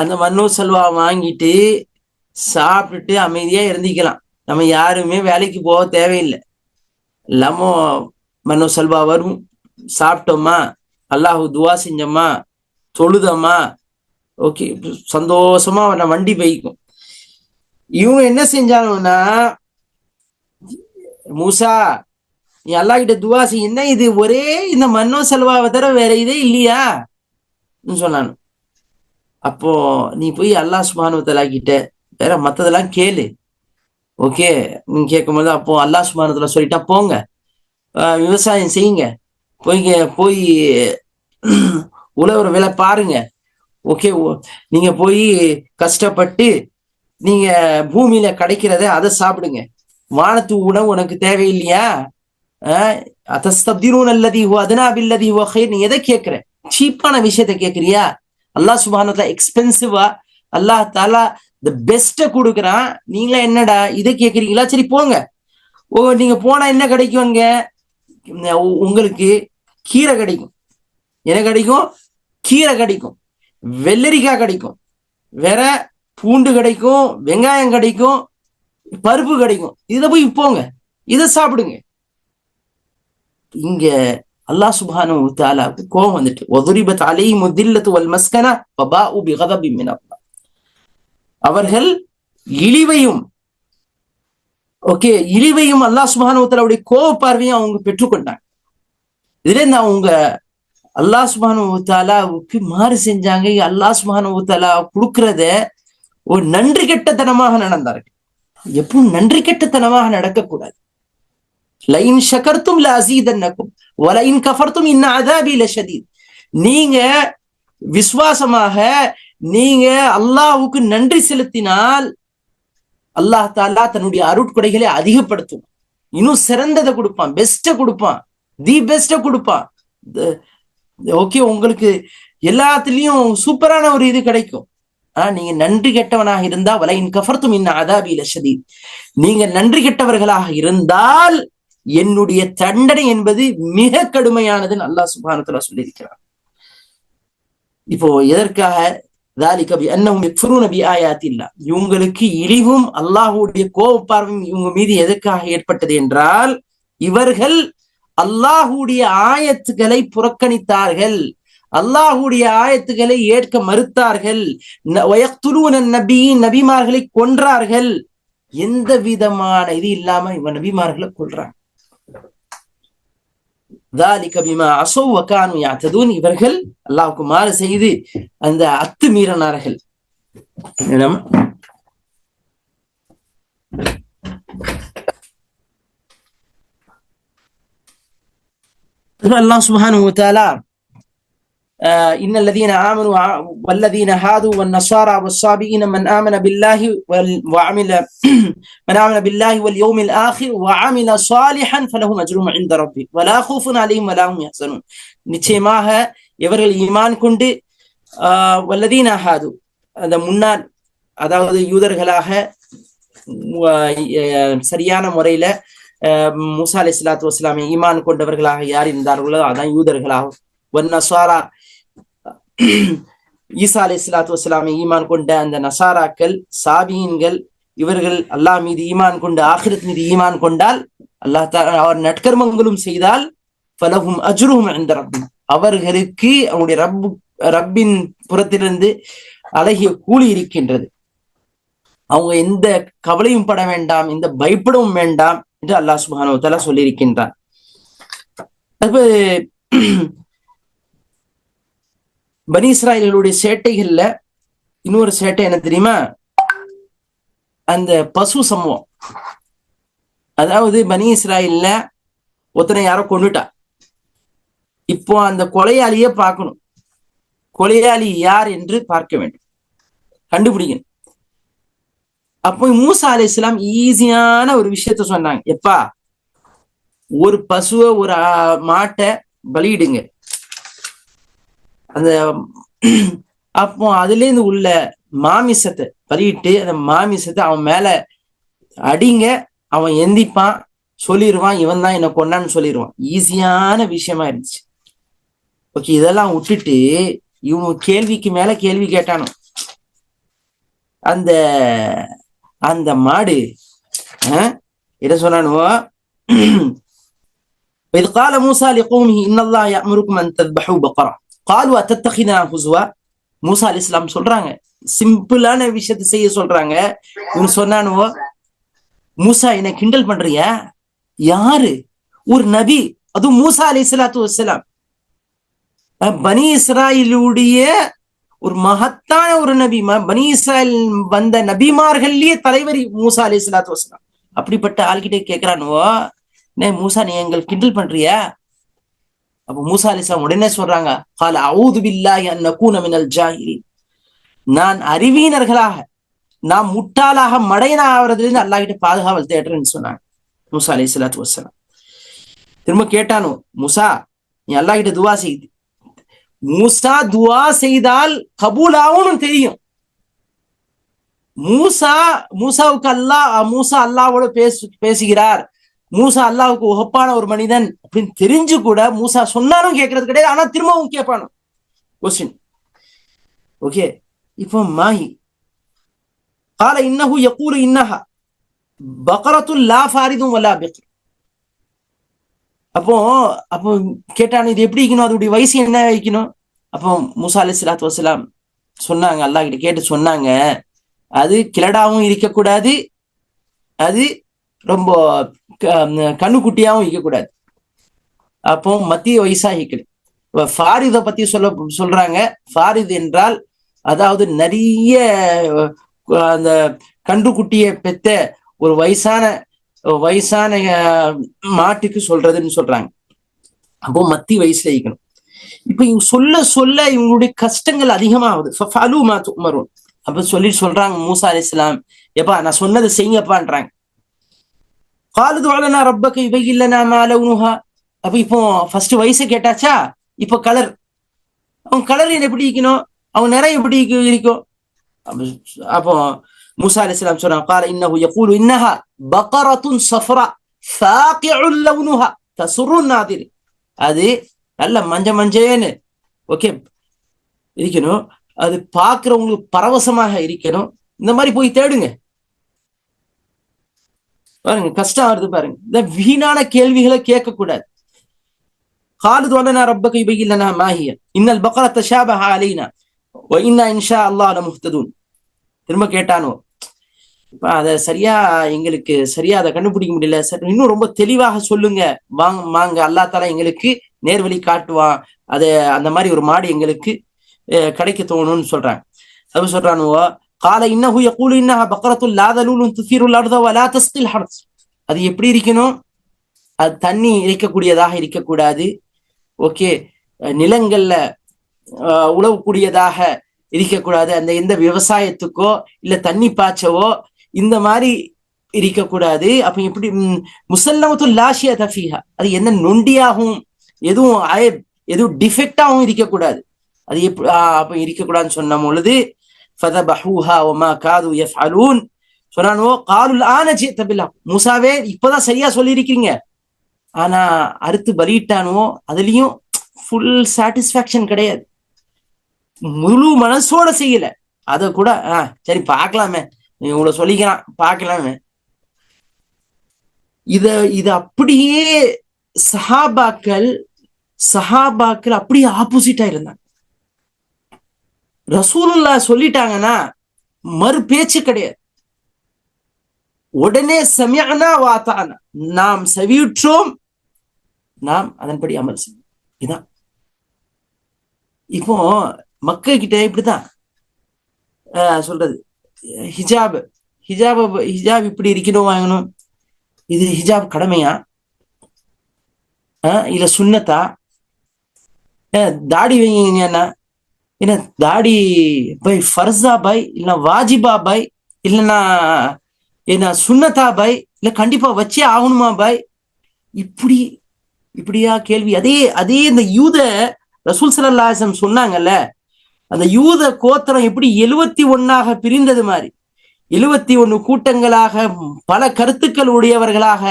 அந்த மன்னோ சல்வா வாங்கிட்டு சாப்பிட்டுட்டு அமைதியா இருந்திக்கலாம். நம்ம யாருமே வேலைக்கு போக தேவையில்லை. இல்லாம மன்னோ சல்வா வரும், சாப்பிட்டோமா, அல்லாஹு துவா செஞ்சோமா, தொழுதோமா, ஓகே, சந்தோஷமா வண்டி போய்க்கும். இவங்க என்ன செஞ்சாங்கன்னா, மூசா நீ அல்லாஹ் கிட்ட துவா செய், என்ன இது ஒரே இந்த மன்னோ செல்வாவை தவிர வேற இதே இல்லையா சொன்னானு. அப்போ நீ போய் அல்லாஹ் சுப்ஹானஹு வ தஆலா கிட்ட வேற மத்ததெல்லாம் கேளு. ஓகே, நீங்க கேட்கும் போது அப்போ அல்லாஹ் சுப்ஹானஹு வ தஆலா சொல்லிட்டா, போங்க விவசாயம் செய்யுங்க, போய் உழவர் வேலை பாருங்க. ஓகே, நீங்க போய் கஷ்டப்பட்டு நீங்க பூமியில கிடைக்கிறத அதை சாப்பிடுங்க. வானத்து உணவு உனக்கு தேவையில்லையா? அத்தஸ்தப்திலூன அல்லதி ஹுவ அத்னா பில்லதி ஹுவ கைர். நீ எதை கேட்கிற? சீப்பான விஷயத்த கேட்கறியா? அல்லாஹ் சுப்ஹானஹு வ தஆலா எக்ஸ்பென்சிவா அல்லாஹ் தஆலா தி பெஸ்ட கொடுக்குறான். நீங்களா என்னடா இதை கேட்கறீங்களா? சரி போங்க. நீங்க போனா என்ன கிடைக்கும்? அங்க உங்களுக்கு கீரை கிடைக்கும். என்ன கிடைக்கும்? கீரை கிடைக்கும், வெள்ளரிக்காய் கிடைக்கும், வேற பூண்டு கிடைக்கும், வெங்காயம் கிடைக்கும், பருப்பு கிடைக்கும். இதை போய் போங்க, இதை சாப்பிடுங்க. இங்க அல்லாஹ் சுப்ஹானஹு வ தஆலாவுக்கு கோபம் வந்துட்டு, வதுரிபத் அலைஹிம் தில்லத்து வல் மஸ்கனா ஃபபாஉ பிகதபின் மினல்லாஹ். அவர்கள் இழிவையும் இழிவையும் அல்லாஹ் சுப்ஹானஹு வ தஆலாவுடைய கோப பார்வையும் அவங்க பெற்றுக்கொண்டாங்க. இதுல இருந்து அவங்க அல்லாஹ் சுப்ஹானஹு வ தஆலாவுக்கு மாறு செஞ்சாங்க. அல்லாஹ் சுப்ஹானஹு வ தஆலா கொடுக்கிறத ஒரு நன்றி கெட்டத்தனமாக நடந்தார்கள். எப்பவும் நன்றி கெட்டத்தனமாக நடக்கக்கூடாது. லைன் ஷகர்தும் லஅஸீதன்னகும் வலைன் கஃபர்தும் இன் அஸாபி லஷதீத். நீங்க விசுவாசமாக நீங்க அல்லாஹ்வுக்கு நன்றி செலுத்தினால் அல்லாஹ் தஆலா தன்னுடைய அருட்கொடைகளை அதிகப்படுத்தும், இன்னும் சிறந்ததை கொடுப்பான், பெஸ்ட கொடுப்பான், தி பெஸ்ட கொடுப்பான். உங்களுக்கு எல்லாத்துலயும் சூப்பரான ஒரு இது கிடைக்கும். நீங்க நன்றி கெட்டவனாக இருந்தா வலைன் கஃபர்தும் இன் அஸாபி லஷதீத், நீங்க நன்றி கெட்டவர்களாக இருந்தால் என்னுடைய தண்டனை என்பது மிக கடுமையானதுன்னு அல்லாஹ் சுப்ஹானஹு வ தஆலா சொல்லியிருக்கிறார். இப்போ எதற்காக இவங்களுக்கு இழிவும் அல்லாஹுடைய கோப பார்வையும் இவங்க மீது எதற்காக ஏற்பட்டது என்றால், இவர்கள் அல்லாஹுடைய ஆயத்துக்களை புறக்கணித்தார்கள், அல்லாஹுடைய ஆயத்துக்களை ஏற்க மறுத்தார்கள், நபிமார்களை கொன்றார்கள். எந்த விதமான இது இல்லாம இவன் நபிமார்களை கொல்றாங்க. இவர்கள் அல்லாஹ்வுக்கு மாறு செய்து அந்த அத்துமீறினார்கள். அல்லாஹ் சுப்ஹானஹு வ தஆலா إن الذين آمنوا والذين هادوا والنصارى والصابئين من آمن بالله واليوم الآخر وعمل صالحا فلهم أجرهم عند ربهم ولا خوف عليهم ولا هم يحزنون. நிச்சயமாக இவர்கள் ஈமான் கொண்டு வல்லதீன ஹாது, அந்த முன்னாள் அதாவது யூதர்களாக சரியான முறையில மூசா அலைஹிஸ்ஸலாத்து வஸ்ஸலாமை ஈமான் கொண்டவர்களாக யார் இருந்தார்களோ அதான் யூதர்களாகும். வன்னசாரா, ஈசா அலைஹிஸ்ஸலாத்து வஸ்ஸலாமை ஈமான் கொண்ட அந்த நசாராக்கள், சாபியீன்கள், இவர்கள் அல்லாஹ் மீது ஈமான் கொண்டு ஆகிரத் மீது ஈமான் கொண்டால், அல்லாஹ் அவர் நற்கர்மங்களும் செய்தால், ஃபலஹும் அஜ்ருஹும் இன்த ரப்பிஹிம், அவர்களுக்கு அவருடைய ரப்பின் புறத்திலிருந்து அழகிய கூலி இருக்கின்றது. அவங்க எந்த கவலையும் பட வேண்டாம், எந்த பயப்படவும் வேண்டாம் என்று அல்லாஹ் சுப்ஹானஹு வ தஆலா சொல்லியிருக்கின்றான். பனி இஸ்ராயேலுடைய சேட்டைகள்ல இன்னொரு சேட்டை என்ன தெரியுமா? அந்த பசு சம்பவம். அதாவது பனி இஸ்ராயேல்ல ஒருத்தனை யாரோ கொண்டுட்டா. இப்போ அந்த கொலையாளியே பார்க்கணும், கொலையாளி யார் என்று பார்க்க வேண்டும், கண்டுபிடிக்கணும். அப்போ மூசா அலைஹிஸ்ஸலாம் ஈஸியான ஒரு விஷயத்த சொன்னாங்க. எப்பா, ஒரு பசுவை ஒரு மாட்டை பலியிடுங்க, அந்த அப்போ அதுல இருந்து உள்ள மாமிசத்தை பலியிட்டு அந்த மாமிசத்தை அவன் மேல அடிங்க, அவன் எந்திப்பான், சொல்லிடுவான் இவன் தான் என்ன கொண்டான்னு சொல்லிடுவான். ஈஸியான விஷயமா இருந்துச்சு. இதெல்லாம் விட்டுட்டு இவங்க கேள்விக்கு மேல கேள்வி கேட்டானோ. அந்த அந்த மாடு என்ன சொன்னானுவோ, إذ قال موسى لقومه إن الله يأمركم أن تذبحوا بقرة قالوا أتتخذنا هزوا. மூசா அலைஹிஸ்ஸலாம் சொல்றாங்க, சிம்பிளான விஷயத்தை செய்ய சொல்றாங்க. இவன் சொன்னானுவோ, மூசா என்ன கிண்டல் பண்றியா? யாரு? ஒரு நபி, அதுவும் மூசா அலைஹிஸ்ஸலாத்து வஸ்ஸலாம், பனி இஸ்ராயேலுடைய ஒரு மகத்தான ஒரு நபி, பனி இஸ்ராயேல் வந்த நபிமார்கள்லயே தலைவர் மூசா அலைஹிஸ்ஸலாத்து வஸ்ஸலாம். அப்படிப்பட்ட ஆள்கிட்ட கேட்கிறானுவோ, மூசா நீ எங்கள் கிண்டல் பண்றியா? அப்ப மூசா அலைஹிஸ்ஸலாம் உடனே சொல்றாங்க, قال اعوذ بالله ان نكون من الجاهلين, நான் அறிவீனர்களாக, நான் முட்டாளாக மடையனாக ஆவறதிலிருந்து அல்லாஹ் கிட்ட பாதுகாவல் தேடுறேன்னு சொன்னாங்க மூசா அலைஹிஸ்ஸலாத்து வஸ்ஸலாம். திரும்ப கேட்டானோ, மூசா நீ அல்லாஹ் கிட்ட துவா செய்து. மூசா துவா செய்தால் கபூல் ஆகும்னு தெரியும். மூசாவுக்கு மூசா அல்லாஹ்வோட பேசுகிறார், மூசா அல்லாஹ்வுக்கு உகப்பான ஒரு மனிதன் அப்படின்னு தெரிஞ்சு கூட மூசா சொன்னாலும் கேட்கறது கிடையாது. ஆனா திரும்பவும் கேட்பானு கொஸ்டின். ஓகே, இப்போ மாஹி قال انه يقول انها بقره لا فارض ولا بقر. அப்போ கேட்டானு, இது எப்படி இருக்கணும், அதோடைய வயசு என்ன வைக்கணும்? அப்போ மூசா அலைஹிஸ்ஸலாத்து வஸ்ஸலாம் சொன்னாங்க, அல்லாஹ் கிட்ட கேட்டு சொன்னாங்க, அது கிளடாவும் இருக்கக்கூடாது, அது ரொம்ப கண்ணுக்குட்டியாவும் இருக்கக்கூடாது. அப்போ மத்திய வயசா இருக்கணும். ஃபாரித பத்தி சொல்றாங்க. ஃபாரித் என்றால் அதாவது நிறைய அந்த கன்றுக்குட்டியை பெத்த ஒரு வயசான மாட்டுக்கு சொல்றதுன்னு சொல்றாங்க. அப்போ மத்திய வயசுல இருக்கணும். இப்ப இவங்க சொல்ல இவங்களுடைய கஷ்டங்கள் அதிகமாகுது. அப்ப சொல்றாங்க மூசா அலைஹிஸ்ஸலாம், எப்பா நான் சொன்னதை செய்யுங்கப்பான்றாங்க. காலுது ரப்பக யுபையில்லனா மா லவுனுஹா. அப்ப இப்போ ஃபர்ஸ்ட் வயசை கேட்டாச்சா, இப்போ கலர். அவன் கலர் எப்படி இருக்கணும், அவன் நிறம் எப்படி இருக்கும். அப்போ மூசா அலைஹிஸ்ஸலாம் சொல்றாங்க, قال انه يقول انها بقره صفراء فاقع لونها تسر الناظر. அது நல்ல மஞ்சேன்னு ஓகே இருக்கணும், அது பார்க்கிறவங்களுக்கு பரவசமாக இருக்கணும். இந்த மாதிரி போய் தேடுங்க. பாருங்க கஷ்டம் வருது பாருங்க. இந்த வீணான கேள்விகளை கேட்க கூடாது. خالد ولنا ربك يبين لنا ما هي ان البقره تشابه علينا وانا ان شاء الله لمهتدون. திரும்ப கேட்டானோ, அதை எங்களுக்கு சரியா அதை கண்டுபிடிக்க முடியல, இன்னும் ரொம்ப தெளிவாக சொல்லுங்க, வாங்க அல்லாஹ் தஆலா எங்களுக்கு நேர்வழி காட்டுவான், அது அந்த மாதிரி ஒரு மாடு எங்களுக்கு கிடைக்க தோணும்னு சொல்றாங்க. அது சொல்றானுவோ, قال انه يقول انها بقره لا ذلول تثير الارض ولا تسقي الحرث. அது எப்படி இருக்கணும், அது தண்ணி இறைக்கக்கூடியதாக இருக்கக்கூடாது, ஓகே, நிலங்கள்ல உழவக்கூடியதாக இருக்கக்கூடாது, அந்த எந்த விவசாயத்துக்கோ இல்ல தண்ணி பாய்ச்சவோ இந்த மாதிரி இருக்கக்கூடாது. அப்ப எப்படி முசல்லமத்துல் லாஷியா தஃபீஹா, அது என்ன நொண்டியாகவும் எதுவும் டிஃபெக்டாகவும் இருக்கக்கூடாது, அது அப்ப இருக்கக்கூடாதுன்னு சொன்ன பொழுது ஃபதபஹூஹா வமா காது யஃஅலூன் சொன்னானோ, காலுல் ஆன ஜிஅத பில்லாஹ், மூசாவே இப்பதான் சரியா சொல்லியிருக்கீங்க, ஆனா அறுத்து பலியிட்டானோ அதுலயும் ஃபுல் சாட்டிஸ்பாக்சன் கிடையாது, முழு மனசோட செய்யல. அத கூட சரி பார்க்கலாமே, இவ்வளவு சொல்லிக்கிறான் பார்க்கலாமே. இது அப்படியே சஹாபாக்கள் அப்படியே ஆப்போசிட்டா இருந்தாங்க. ரசூலுல்லாஹ் சொல்லிட்டாங்கன்னா மறு பேச்சு கிடையாது. உடனே சமிஅனா வ அதானா, நாம் செவியுற்றோம், நாம் அதன்படி அமல் செய்வோம். இதான் இப்போ மக்கள் கிட்ட இப்படிதான் சொல்றது. ஹிஜாப் இப்படி இருக்கணும் வாங்கணும். இது ஹிஜாப் கடமையா இல்ல சுன்னத்தா? தாடி வைங்கன்னா என்ன தாடி பை ஃபர்ஸா பை இல்ல வாஜிபா பை இல்லைன்னா என்ன சுன்னத்தா பை இல்ல கண்டிப்பா வச்சே ஆகணுமா பை? இப்படியா கேள்வி. அதே இந்த யூத ரசூல் ஸல்லல்லாஹு அலைஹி வஸல்லம் சொன்னாங்கல்ல, அந்த யூத கோத்திரம் எப்படி 71 பிரிந்தது மாதிரி 71 கூட்டங்களாக பல கருத்துக்கள் உடையவர்களாக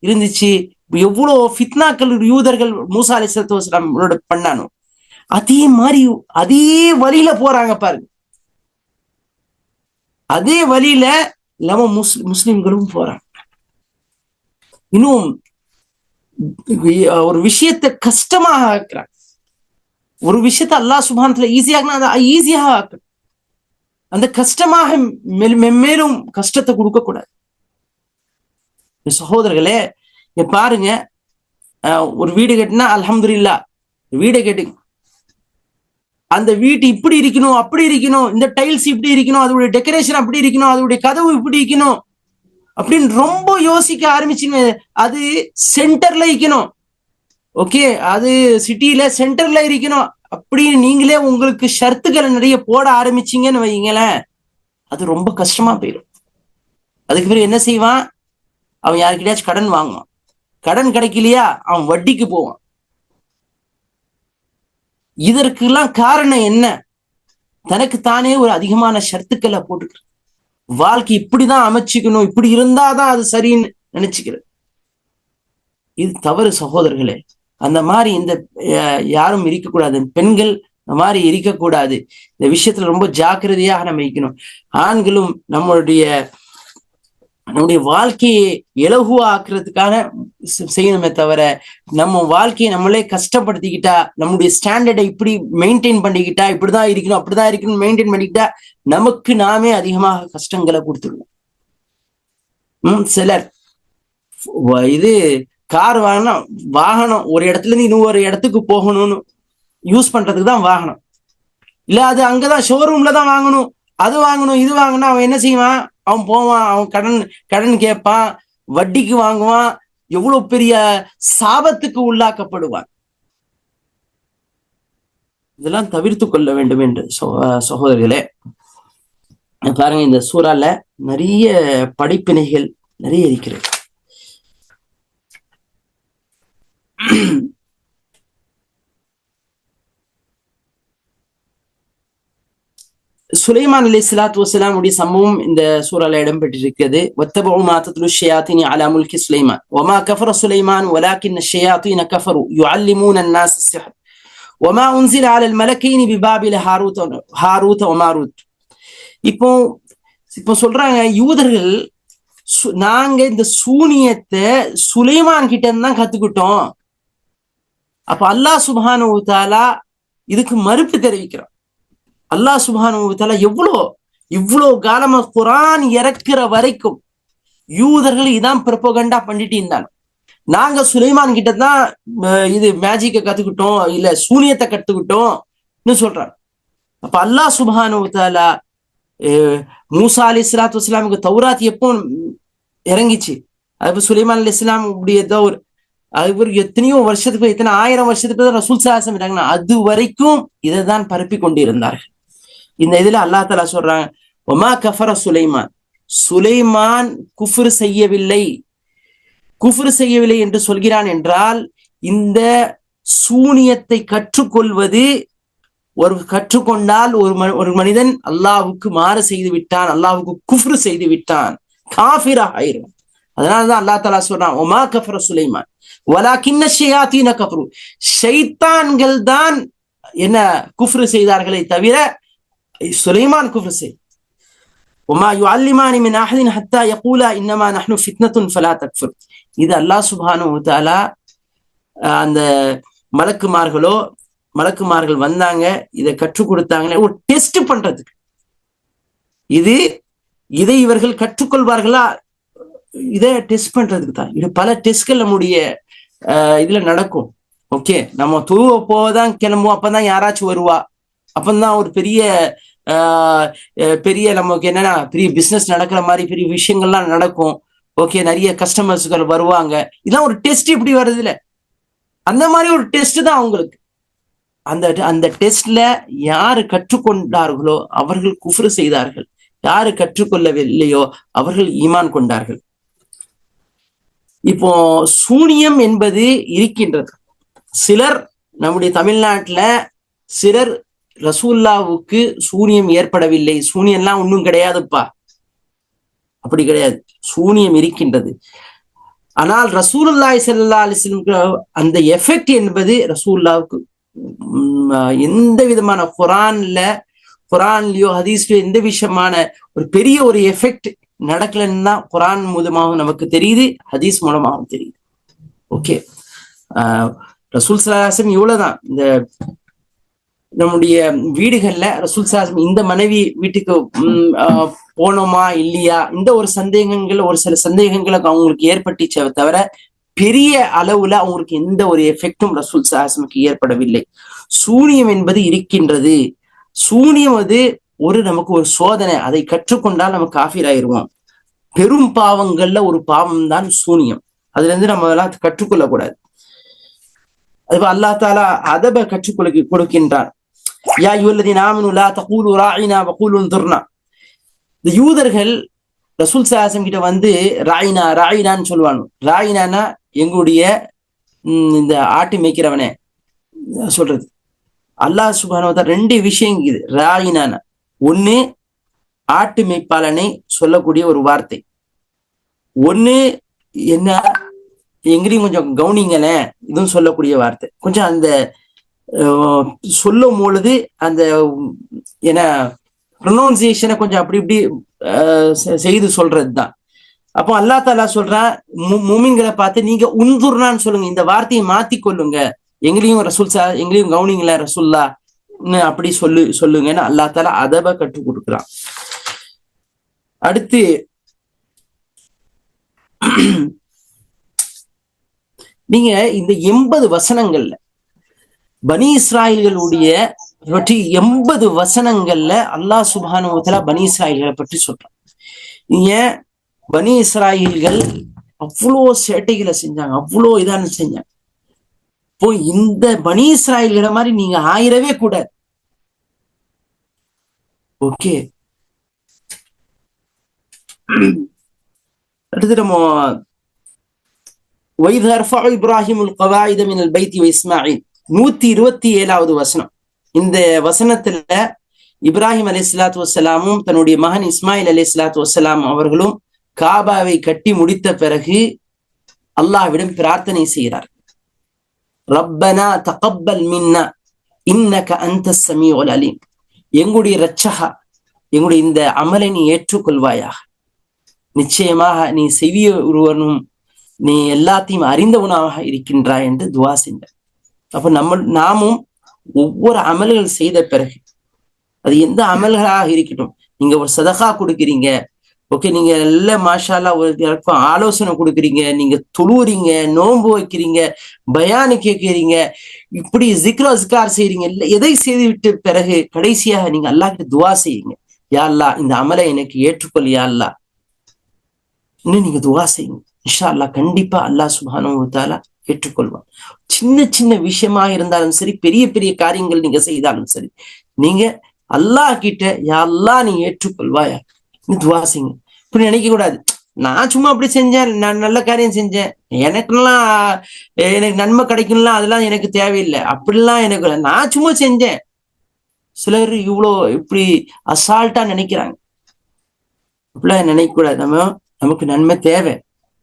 இருந்துச்சு. எவ்வளவு ஃபித்னாக்கள் யூதர்கள் மூசா அலைஹிஸ்ஸலாத்து வஸலாம் பண்ணானோ அதே மாதிரி அதே வழியில போறாங்க பாருங்க. அதே வழியில இல்லாம முஸ்லிம்களும் போறாங்க. இன்னும் ஒரு விஷயத்தை கஷ்டமாக ஆக்குறாங்க. ஒரு விஷயத்தை அல்லாஹ் சுப்ஹானஹு வ தஆலா ஈஸியாக அதை ஈஸியாக ஆக்கணும். அந்த கஷ்டமாக மேலும் கஷ்டத்தை கொடுக்க கூடாது. சகோதரர்களே பாருங்க, ஒரு வீடு கட்டினா அல்ஹம்துலில்லாஹ் வீடை கட்டுங்க, அந்த வீட்டு இப்படி இருக்கணும் அப்படி இருக்கணும், இந்த டைல்ஸ் இப்படி இருக்கணும், அதோடைய டெக்கரேஷன் அப்படி இருக்கணும், அதோடைய கதவு இப்படி இருக்கணும் அப்படின்னு ரொம்ப யோசிக்க ஆரம்பிச்சுங்க. அது சென்டர்ல இருக்கணும், ஓகே, அது சிட்டியில சென்டர்ல இருக்கணும் அப்படின்னு நீங்களே உங்களுக்கு ஷர்த்துக்களை நிறைய போட ஆரம்பிச்சீங்கன்னு வைங்களேன், அது ரொம்ப கஷ்டமா போயிடும். அதுக்கு பிறகு என்ன செய்வான், அவன் யாருக்கிட்டயாச்சும் கடன் வாங்குவான், கடன் கிடைக்கலையா அவன் வட்டிக்கு போவான். இதற்கெல்லாம் காரணம் என்ன? தனக்கு தானே ஒரு அதிகமான ஷர்த்துக்களை போட்டுக்கிற, வாழ்க்கை இப்படிதான் அமைச்சுக்கணும், இப்படி இருந்தாதான் அது சரின்னு நினைச்சுக்கிறது. இது தவறு சகோதரர்களே. அந்த மாதிரி இந்த யாரும் இருக்கக்கூடாது, பெண்கள் இந்த மாதிரி இருக்கக்கூடாது. இந்த விஷயத்துல ரொம்ப ஜாக்கிரதையாக நம்ம இருக்கணும். ஆண்களும் நம்மளுடைய நம்முடைய வாழ்க்கையை இலகுவா ஆக்குறதுக்கான செய்யணுமே தவிர, நம்ம வாழ்க்கையை நம்மளே கஷ்டப்படுத்திக்கிட்டா, நம்முடைய ஸ்டாண்டர்டை இப்படி மெயின்டைன் பண்ணிக்கிட்டா, இப்படிதான் இருக்கணும் அப்படிதான் இருக்கணும் மெயின்டைன் பண்ணிக்கிட்டா நமக்கு நாமே அதிகமாக கஷ்டங்களை கொடுத்துருவோம். சிலர் இது கார் வாங்கினா, வாகனம் ஒரு இடத்துல இருந்து இன்னொரு இடத்துக்கு போகணும்னு யூஸ் பண்றதுக்கு தான் வாகனம், இல்ல அது அங்கதான் ஷோரூம்ல தான் வாங்கணும், அது வாங்கணும் இது வாங்கணும். அவன் என்ன செய்வான்? அவன் போவான், அவன் கடன் கேட்பான், வட்டிக்கு வாங்குவான், எவ்வளவு பெரிய சாபத்துக்கு உள்ளாக்கப்படுவான். இதெல்லாம் தவிர்த்து கொள்ள வேண்டும் என்று சகோதரர்களே, பாருங்க இந்த சூறால நிறைய படிப்பினைகள் நிறைய இருக்கிறது. சுலைமான் அலைஹிஸ்ஸலாத்து வஸ்ஸலாம் உடைய சம்பவம் இந்த சூறால இடம்பெற்றிருக்கிறது. வத்தபஉ மா தத்லு ஷயாத்தீன் அலா முல்கி சுலைமான் வமா கஃபர சுலைமான் வலாக்கின்ன ஷயாத்தீன கஃபரு யுஅல்லிமூன அன்னாஸ ஸிஹ்ர் வமா உன்ஸில அலல் மலக்கைனி பிபாபில ஹாரூத் வமாரூத். இப்போ சொல்றாங்க, யூதர்கள் நாங்க இந்த சூனியத்தை சுலைமான் கிட்ட இருந்து தான் கத்துக்கிட்டோம். அப்ப அல்லாஹ் சுப்ஹானஹு வ தஆலா இதுக்கு மறுப்பு தெரிவிக்கிறான். அல்லாஹ் சுப்ஹானஹு வ தஆலா இவ்வளோ காலமா குர்ஆன் இறக்குற வரைக்கும் யூதர்கள் இதான் ப்ரொபகண்டா பண்ணிட்டு இருந்தாங்க. நாங்க சுலைமான் கிட்ட தான் இது மேஜிக்கை கத்துக்கிட்டோம், இல்ல சூனியத்தை கத்துக்கிட்டோம் சொல்றாங்க. அப்ப அல்லாஹ் சுப்ஹானஹு வ தஆலா மூசா அலைஹிஸ்ஸலாத்து வஸ்ஸலாமுக்கு தௌராத் எப்போ இறங்கிச்சு, அது சுலைமான் அலைஹிஸ்ஸலாம் உடைய தௌர், அது எத்தனையோ வருஷத்துக்கு, எத்தனை 1000 வருஷத்துக்கு தான் ரசூல் ஸல்லல்லாஹு அலைஹி வஸல்லம் அது வரைக்கும் இதை தான் பரப்பி கொண்டிருந்தார்கள். இந்த இதுல அல்லாஹ் தஆலா சொல்றாங்க, வமா கஃபர சுலைமான், சுலைமான் குஃப்ர் செய்யவில்லை என்று சொல்கிறான் என்றால், இந்த சூனியத்தை கற்றுக்கொள்வது கற்றுக்கொண்டால் ஒரு மனிதன் அல்லாஹ்வுக்கு மாறு செய்து விட்டான், அல்லாஹ்வுக்கு குஃப்ர் செய்து விட்டான், காஃபிரா ஆயிரும். அதனாலதான் அல்லாஹ் தஆலா சொல்றான், வமா கஃபர சுலைமான் வலாக்கின்ன ஷயாத்தீன கஃபரு, ஷைத்தான்கள் தான் என்ன குஃப்ர் செய்தார்களே தவிர சுலைமான் குஃப்ர் செய். வமா யுஅல்லிமானி மின் அஹதின் ஹத்தா யகூலா இன்னமா நஹ்னு ஃபித்னத்துன் ஃபலா தக்ஃபுர். இது அல்லாஹ் சுப்ஹானஹு வ தஆலா அந்த மலக்குமார்கள் வந்தாங்க, இதை கற்றுக் கொடுத்தாங்களே ஒரு டெஸ்ட் பண்றதுக்கு. இதை இவர்கள் கற்றுக்கொள்வார்களா, இதை டெஸ்ட் பண்றதுக்கு தான். இது பல டெஸ்ட்கள் நம்முடைய இதுல நடக்கும். ஓகே, நம்ம துருவ போதான் கிளம்புவோம், அப்பதான் யாராச்சும் வருவா, அப்பதான் ஒரு பெரிய நமக்கு என்னன்னா பெரிய பிசினஸ் நடக்கிற மாதிரி பெரிய விஷயங்கள்லாம் நடக்கும். ஓகே, நிறைய கஸ்டமர்ஸ்கள் வருவாங்க. இதெல்லாம் ஒரு டெஸ்ட் இப்படி வருது இல்ல, அந்த மாதிரி ஒரு டெஸ்ட் தான் அவங்களுக்கு. அந்த டெஸ்ட்ல யாரு கற்றுக்கொண்டார்களோ அவர்கள் குஃப்ர் செய்தார்கள், யாரு கற்றுக்கொள்ளவில்லையோ அவர்கள் ஈமான் கொண்டார்கள். இப்போ சூனியம் என்பது இருக்கின்றது. சிலர் நம்முடைய தமிழ்நாட்டுல சிலர் ரசூலுல்லாஹ்வுக்கு சூனியம் ஏற்படவில்லை, சூனியம்லாம் ஒன்றும் கிடையாதுப்பா, அப்படி கிடையாது, சூனியம் இருக்கின்றது. ஆனால் ரசூலுல்லாஹி ஸல்லல்லாஹு அலைஹி வஸல்லம் அந்த எஃபெக்ட் என்பது ரசூலுல்லாஹ்வுக்கு எந்த விதமான குரான்லயோ ஹதீஸ்லயோ எந்த விஷயமான ஒரு பெரிய ஒரு எஃபெக்ட் நடக்கலன்னு தான் குரான் மூலமாகவும் நமக்கு தெரியுது, ஹதீஸ் மூலமாகவும் தெரியுது. ஓகே, ரசூல் ஸல்லல்லாஹு அலைஹி வஸல்லம் இவ்வளவுதான். இந்த நம்முடைய வீடுகள்ல ரசூல் ஸல்லல்லாஹு அலைஹி வஸல்லம் இந்த மனைவி வீட்டுக்கு போனோமா இல்லையா, இந்த ஒரு சில சந்தேகங்களை அவங்களுக்கு ஏற்பட்டுச்சே தவிர பெரிய அளவுல அவங்களுக்கு எந்த ஒரு எஃபெக்டும் ரசூல் ஸல்லல்லாஹு அலைஹி வஸல்லம் ஏற்படவில்லை. சூனியம் என்பது இருக்கின்றது. சூனியம் அது நமக்கு ஒரு சோதனை, அதை கற்றுக்கொண்டால் நம்ம காஃபிர் ஆயிருவோம். பெரும் பாவங்கள்ல ஒரு பாவம் தான் சூனியம், அதுல இருந்து நம்ம எல்லாம் கற்றுக்கொள்ளக்கூடாது. அது அல்லாஹ் தஆலா அதப கொடுக்கின்றார். யா அய்யுஹல்லதீன ஆமனூ லா தகூலு ராஇனா வகூலு உன்துர்னா. இந்த யூதர்கள் ரசூல் ஸல்லல்லாஹு அலைஹி வஸல்லம் கிட்ட வந்து ராயினான்னு சொல்லுவாங்க. ராயினானா எங்களுடைய இந்த ஆட்டு மேய்க்கிறவனே சொல்றது. அல்லாஹ் சுப்ஹானஹு வ தஆலா 2 விஷயம் இது. ராயினானா ஒண்ணு ஆட்டு மேய்ப்பாளனை சொல்லக்கூடிய ஒரு வார்த்தை, ஒண்ணு என்ன எங்களையும் கொஞ்சம் கவனிங்களே இதுவும் சொல்லக்கூடிய வார்த்தை. கொஞ்சம் அந்த சொல்லும் பொழுது அந்த என்ன ப்ரொனவுன்சியேஷனை கொஞ்சம் அப்படி இப்படி செய்து சொல்றது தான். அப்போ அல்லா தாலா சொல்றா மூமின்களை பார்த்து நீங்க உந்துர்னான்னு சொல்லுங்க, இந்த வார்த்தையை மாத்தி கொள்ளுங்க, எங்களையும் ரசூல் எங்களையும் கவுனிங்களா ரசூல்லா அப்படி சொல்லுங்கன்னு அல்லா தாலா அதப கற்றுக் கொடுக்குறான். அடுத்து நீங்க இந்த 80 வசனங்கள்ல பனி இஸ்ராயல்களுடைய பற்றி 80 வசனங்கள்ல அல்லாஹ் சுப்ஹானஹு வ தஆலா பனி இஸ்ராயல்களை பற்றி சொல்றான். ஏன் பனி இஸ்ராயல்கள் அவ்வளோ சேட்டைகளை செஞ்சாங்க, அவ்வளோ இதான செஞ்சாங்க. இப்போ இந்த பனி இஸ்ராயல்களை மாதிரி நீங்க ஆயிரவே கூடாது. ஓகே, அடுத்து நம்ம وَإِذْ يَرْفَعُ إِبْرَاهِيمُ الْقَوَاعِدَ مِنَ الْبَيْتِ وَإِسْمَاعِيلُ 127வது வசனம். இந்த வசனத்துல இப்ராஹிம் அலைஹிஸ்ஸலாத்து வஸ்ஸலாமும் தன்னுடைய மகன் இஸ்மாயில் அலைஹிஸ்ஸலாத்து வஸ்ஸலாம் அவர்களும் காபாவை கட்டி முடித்த பிறகு அல்லாஹ்விடம் பிரார்த்தனை செய்கிறார். ரப்பனா தகப்பல் மின்னா இன்னக அன்தஸ் ஸமீஉல் அலீம். எங்களுடைய இரட்சகா, எங்களுடைய இந்த அமலை நீ ஏற்றுக்கொள்வாயாக, நிச்சயமாக நீ செவிய ஒருவனும் நீ எல்லாத்தையும் அறிந்தவனாக இருக்கின்றாய் என்று துவா செஞ்சார். அப்ப நாமும் ஒவ்வொரு அமல்கள் செய்த பிறகு, அது எந்த அமல்களாக இருக்கட்டும், நீங்க ஒரு சதகா கொடுக்குறீங்க, ஓகே, நீங்க எல்லாம் மாஷா அல்லாஹ் ஒரு ஆலோசனை கொடுக்குறீங்க, நீங்க தொழுறீங்க, நோன்பு வைக்கிறீங்க, பயானு கேட்கிறீங்க, இப்படி ஜிக்ரார் செய்றீங்க, எதை செய்து விட்டு பிறகு கடைசியாக நீங்க அல்லாஹ் கிட்ட துவா செய்யுங்க, யா அல்லாஹ் இந்த அமலை எனக்கு ஏற்றுக்கொள் யா அல்லாஹ், இன்னும் நீங்க துவா செய்யுங்க. இன்ஷா அல்லாஹ் கண்டிப்பா அல்லாஹ் சுப்ஹானஹு வ தஆலா ஏற்றுக்கொள்வான். சின்ன சின்ன விஷயமா இருந்தாலும் சரி, பெரிய பெரிய காரியங்கள் நீங்க செய்தாலும் சரி, நீங்க அல்லாஹ் கிட்ட யா அல்லாஹ் நீ ஏற்றுக்கொள்வாயா துவா செய்யுங்க. இப்படி நினைக்க கூடாது, நான் சும்மா அப்படி செஞ்சேன், நான் நல்ல காரியம் செஞ்சேன், எனக்கு நன்மை கிடைக்கும்லாம், அதெல்லாம் எனக்கு தேவையில்லை, அப்படிலாம் எனக்கு நான் சும்மா செஞ்சேன். சிலர் இவ்வளோ இப்படி அசால்ட்டா நினைக்கிறாங்க. அப்படிலாம் நினைக்க கூடாது. நமக்கு நன்மை தேவை,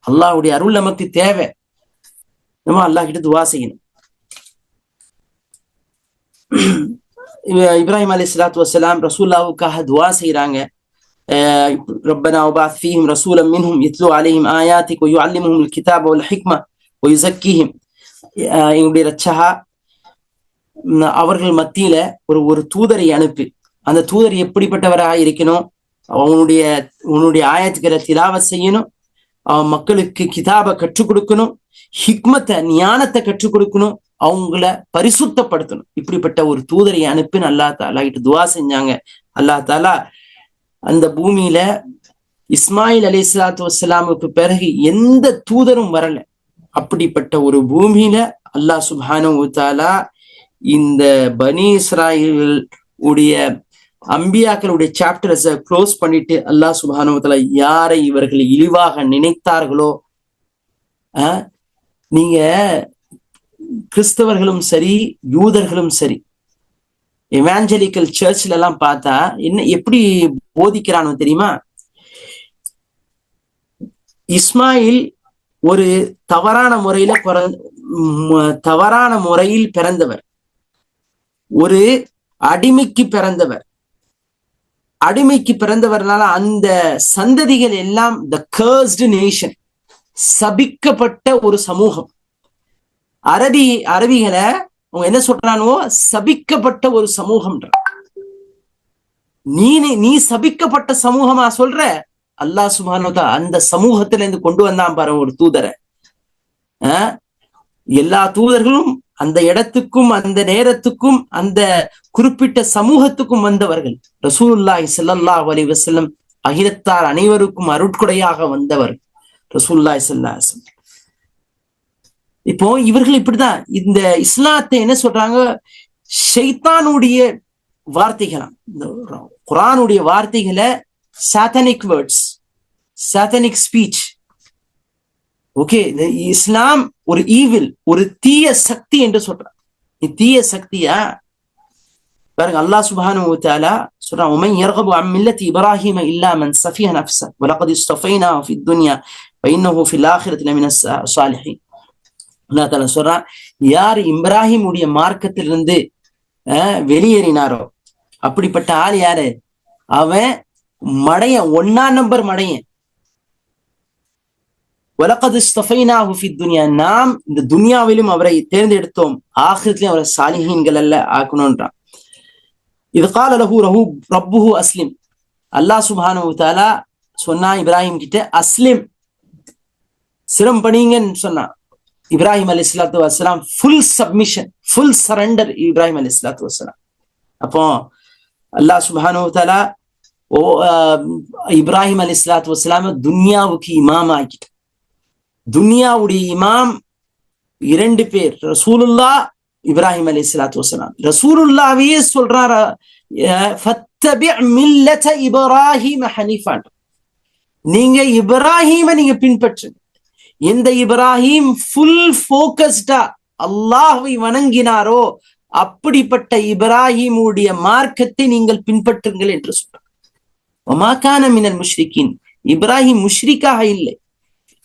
அல்லாஹ்வுடைய அருள் நமக்கு தேவை, நம்ம அல்லாஹ் கிட்ட துவா செய்யணும். இப்ராஹிம் அலைஹிஸ்ஸலாத்து வஸ்ஸலாம் ரசூலுல்லாஹ்வுக்காக துவா செய்யறாங்க. ரப்பனா வபஅத் ஃபீஹிம் ரசூலன் மின்ஹும் யத்லு அலைஹிம் ஆயாத்திக வ யுஅல்லிமுஹுல் கிதாப வல் ஹிக்ம வ யுஸக்கீஹிம். எங்களுடைய இரட்சகா, அவர்கள் மத்தியில ஒரு தூதரை அனுப்பி, அந்த தூதர் எப்படிப்பட்டவராக இருக்கணும், உன்னுடைய ஆயத்துக்களை திலாவத் செய்யணும், அவன் மக்களுக்கு கிதாபை கற்றுக் கொடுக்கணும், ஹிக்மத்தை ஞானத்தை கற்றுக் கொடுக்கணும், அவங்கள பரிசுத்தப்படுத்தணும். இப்படிப்பட்ட ஒரு தூதரை அனுப்பி அல்லாஹ் தஆலா கிட்ட துவா செஞ்சாங்க. அல்லாஹ் தஆலா அந்த பூமியில இஸ்மாயில் அலைஹிஸ்ஸலாத்து வஸ்ஸலாமுக்கு பிறகு எந்த தூதரும் வரல. அப்படிப்பட்ட ஒரு பூமியில அல்லாஹ் சுப்ஹானஹு வ தஆலா இந்த பனி இஸ்ராயீல் உடைய அம்பியாக்களுடைய சாப்டர்ஸை க்ளோஸ் பண்ணிட்டு அல்லாஹ் சுப்ஹானஹு வ தஆலா யாரை இவர்கள் இழிவாக நினைத்தார்களோ, நீங்க கிறிஸ்தவர்களும் சரி யூதர்களும் சரி எவாஞ்சலிக்கல் சர்ச்ல எல்லாம் பார்த்தா என்ன எப்படி போதிக்கிறானோ தெரியுமா? இஸ்மாயில் ஒரு தவறான முறையில் பிறந்தவர், ஒரு அடிமைக்கு பிறந்தவர்னால அந்த சந்ததிகள் எல்லாம் த கர்ஸ்டு நேஷன், சபிக்கப்பட்ட ஒரு சமூகம். அரபிகளை அவங்க என்ன சொல்றானோ, சபிக்கப்பட்ட ஒரு சமூகம். நீ சபிக்கப்பட்ட சமூகமா சொல்ற? அல்லாஹ் சுப்ஹானஹு வ தஆலா அந்த சமூகத்துல இருந்து கொண்டு வந்தான் பாரு ஒரு தூதரை. எல்லா தூதர்களும் அந்த இடத்துக்கும் அந்த நேரத்துக்கும் அந்த குறிப்பிட்ட சமூகத்துக்கும் வந்தவர்கள். ரசூலுல்லாஹி ஸல்லல்லாஹு அலைஹி வஸல்லம் அகிலத்தார் அனைவருக்கும் அருட்கொடையாக வந்தவர் ரசூலுல்லாஹி ஸல்லல்லாஹு அலைஹி வஸல்லம். இப்போ இவர்கள் இப்படிதான் இந்த இஸ்லாத்தை என்ன சொல்றாங்க, ஷைத்தானுடைய வார்த்தைகளாம், இந்த குர்ஆனுடைய வார்த்தைகளை satanic words, satanic speech. Okay, Islam ஒரு ஈவில், ஒரு தீய சக்தி என்று சொல்றான். தீய சக்தியா பாருங்க, அல்லாஹ் சுப்ஹானஹு வ தஆலா சொல்றான், ومن يرغب عن ملة إبراهيم إلا من سفه نفسه ولقد اصطفيناه في الدنيا وإنه في الآخرة لمن الصالحين. அல்லாஹ் தஆலா சொல்றான், யார் இப்ராஹிம் உடைய மார்க்கத்திலிருந்து வெளியேறினாரோ அப்படிப்பட்ட ஆள் யாரு? அவன் மடையன், 1ஆம் நம்பர் மடையன். வலகத் இஸ்தஃபைனாஹு ஃபித் துன்யா, நாம் இந்த துன்யாவிலும் அவரை தேர்ந்தெடுத்தோம், ஆகிரத்திலும் அவரை சாலிஹீன்கள் அல்ல ஆக்கணும்ன்றான். இது கால லஹு ரப்புஹு அஸ்லிம், அல்லாஹ் சுப்ஹானஹு வ தஆலா சொன்னா இப்ராஹிம் கிட்ட அஸ்லிம், சிரம் பணிங்கன்னு சொன்னா. இப்ராஹிம் அலைஹிஸ்ஸலாத்து வஸ்ஸலாம் full submission, full surrender Ibrahim அலைஹிஸ்ஸலாத்து வஸ்ஸலாம். அப்போ அல்லாஹ் சுப்ஹானஹு வ தஆலா இப்ராஹிம் அலைஹிஸ்ஸலாத்து வஸ்ஸலாம் துன்யாவுக்கு இமாம் ஆக்கிட்டு, துன்யாவுடைய இமாம் 2 பேர், ரசூலுல்லாஹ், இப்ராஹிம் அலைஹிஸ்ஸலாத்து வஸ்ஸலாம். ரசூலுல்லாஹ்வே சொல்றாரு, ஃபத்தபி மில்லத இப்ராஹிம் ஹனீஃபான், நீங்க இப்ராஹிமை நீங்க பின்பற்றுங்க. எந்த இப்ராஹிம் ஃபுல் ஃபோக்கஸ்டா அல்லாஹ்வை வணங்கினாரோ அப்படிப்பட்ட இப்ராஹிமுடைய மார்க்கத்தை நீங்கள் பின்பற்றுங்கள் என்று சொல்றார். வமா கான மினல் முஷ்ரிகீன், இப்ராஹிம் முஷ்ரிக்காக இல்லை.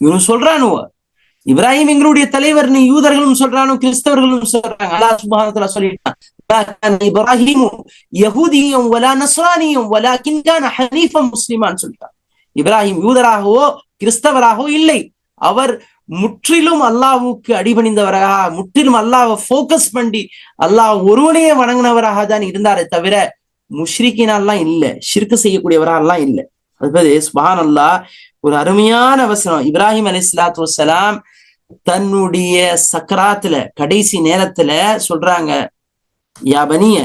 இவன் சொல்றானோ இப்ராஹிம் எங்களுடைய தலைவர், நீ யூதர்களும் சொல்றானோ கிறிஸ்தவர்களும் சொல்றாங்க. அல்லாஹ் சுப்ஹானஹு வ தஆலா சொல்லிட்டான், இப்ராஹிம் யஹூதியும் வலா நஸ்ரானியும் வலாகின் கான ஹனீஃபன் முஸ்லிமான் சொல்லிட்டான். இப்ராஹிம் யூதராகவோ கிறிஸ்தவராகவோ இல்லை, அவர் முற்றிலும் அல்லாஹ்வுக்கு அடிபணிந்தவராக, முற்றிலும் அல்லாஹ்வை ஃபோக்கஸ் பண்ணி அல்லாஹ் ஒருவனையே வணங்கினவராக தான் இருந்தாரே தவிர முஷ்ரிக்கினாலாம் இல்லை, ஷிர்க் செய்யக்கூடியவராலாம் இல்லை. அது சுப்ஹானல்லாஹ், ஒரு அருமையான வசனம். இப்ராஹிம் அலைஹிஸ்ஸலாத்து வஸ்ஸலாம் தன்னுடைய சக்கராத்துல கடைசி நேரத்துல சொல்றாங்க, யா பனிய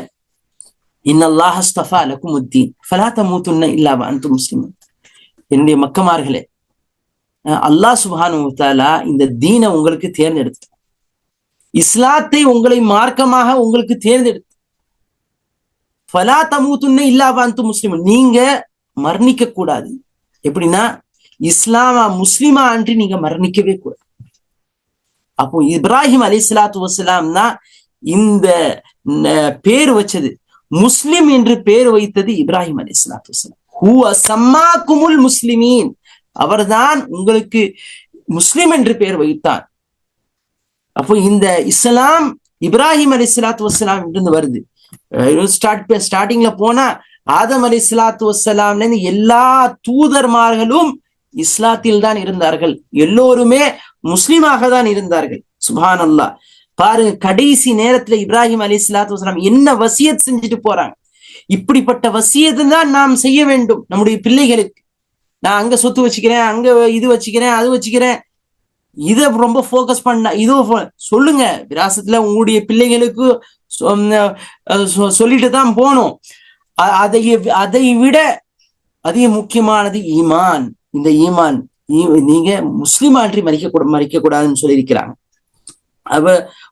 இன்னல்லாஹ அஸ்தஃபா லகுமுத்தீன் ஃபலா தமூதுன்ன இல்லா வ அன்தும் முஸ்லிமூன், என்னுடைய மக்கமார்களே, அல்லாஹ் சுப்ஹானஹு வ தஆலா இந்த தீனை உங்களுக்கு தேர்ந்தெடுத்து, இஸ்லாத்தை உங்களை மார்க்கமாக உங்களுக்கு தேர்ந்தெடுத்து, ஃபலா தமூதுன்ன இல்லா வ அன்தும் முஸ்லிமூன், நீங்க மரணிக்க கூடாது. எப்படின்னா இஸ்லாமா முஸ்லிமா அன்றி நீங்க மரணிக்கவே கூடாது. அப்போ இப்ராஹிம் அலைஹிஸ்ஸலாத்து வஸ்ஸலாம் தான் இந்த பேர் வச்சது, முஸ்லிம் என்று பேர் வைத்தது இப்ராஹிம் அலைஹிஸ்ஸலாத்து வஸ்ஸலாம். ஹுவ சம்மாக்குமுல் முஸ்லிமீன், அவர்தான் உங்களுக்கு முஸ்லிம் என்று பெயர் வைத்தார். அப்போ இந்த இஸ்லாம் இப்ராஹிம் அலைஹிஸ்ஸலாத்து வஸ்ஸலாம் இருந்து வருது. ஸ்டார்டிங்ல போனா ஆதம் அலைஹிஸ்ஸலாத்து வஸ்ஸலாம்ல இருந்து எல்லா தூதர்மார்களும் இஸ்லாத்தில் தான் இருந்தார்கள், எல்லோருமே முஸ்லிமாக தான் இருந்தார்கள். சுப்ஹானல்லாஹ், பாருங்க கடைசி நேரத்துல இப்ராஹிம் அலைஹிஸ்ஸலாத்து வஸ்ஸலாம் என்ன வசியத் செஞ்சுட்டு போறாங்க. இப்படிப்பட்ட வசியத்தை தான் நாம் செய்ய வேண்டும் நம்முடைய பிள்ளைகளுக்கு. நான் அங்க சொத்து வச்சுக்கிறேன், அங்க இது வச்சுக்கிறேன், அது வச்சுக்கிறேன், இதை ரொம்ப ஃபோக்கஸ் பண்ண இதோ சொல்லுங்க. விராசத்துல உங்களுடைய பிள்ளைகளுக்கு சொல்லிட்டு தான் போகணும். அதை விட அதிக முக்கியமானது ஈமான். இந்த ஈமான் நீங்க முஸ்லிமா அன்றி மறிக்க கூடாதுன்னு சொல்லியிருக்கிறாங்க.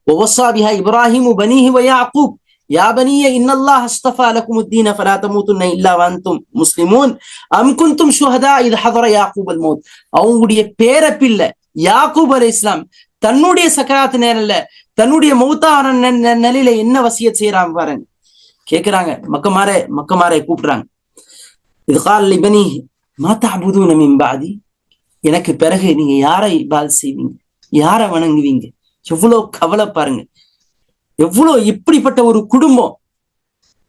வவஸா இப்ராஹிமு பனீஹி வ யாக்கூப் யா பனிய இன்னல்லாஹ அஸ்தஃபா லகுமுத்தீன ஃபலா தமூதுன்ன இல்லா வ அன்தும் முஸ்லிமூன் அம் குன்தும் ஷுஹதா இத் ஹதர யாக்கூபல் மௌத். அவங்களுடைய பேரப்பிள்ளை யாக்கூப் அலைஹிஸ்ஸலாம் தன்னுடைய சக்கராத்து நேரம்ல தன்னுடைய மௌத்தான நிலையில என்ன வசியத் செய்யறாங்க பாருங்க. கேக்குறாங்க, மக்கமாரை கூப்பிடுறாங்க. இது கால் லிபனீஹி மா தஅபுதூன மின் பஅதி, எனக்கு பிறகு நீங்க யாரை இபாதத் செய்வீங்க, யாரை வணங்குவீங்க. எவ்வளவு கவலை பாருங்க, எவ்வளவு இப்படிப்பட்ட ஒரு குடும்பம்.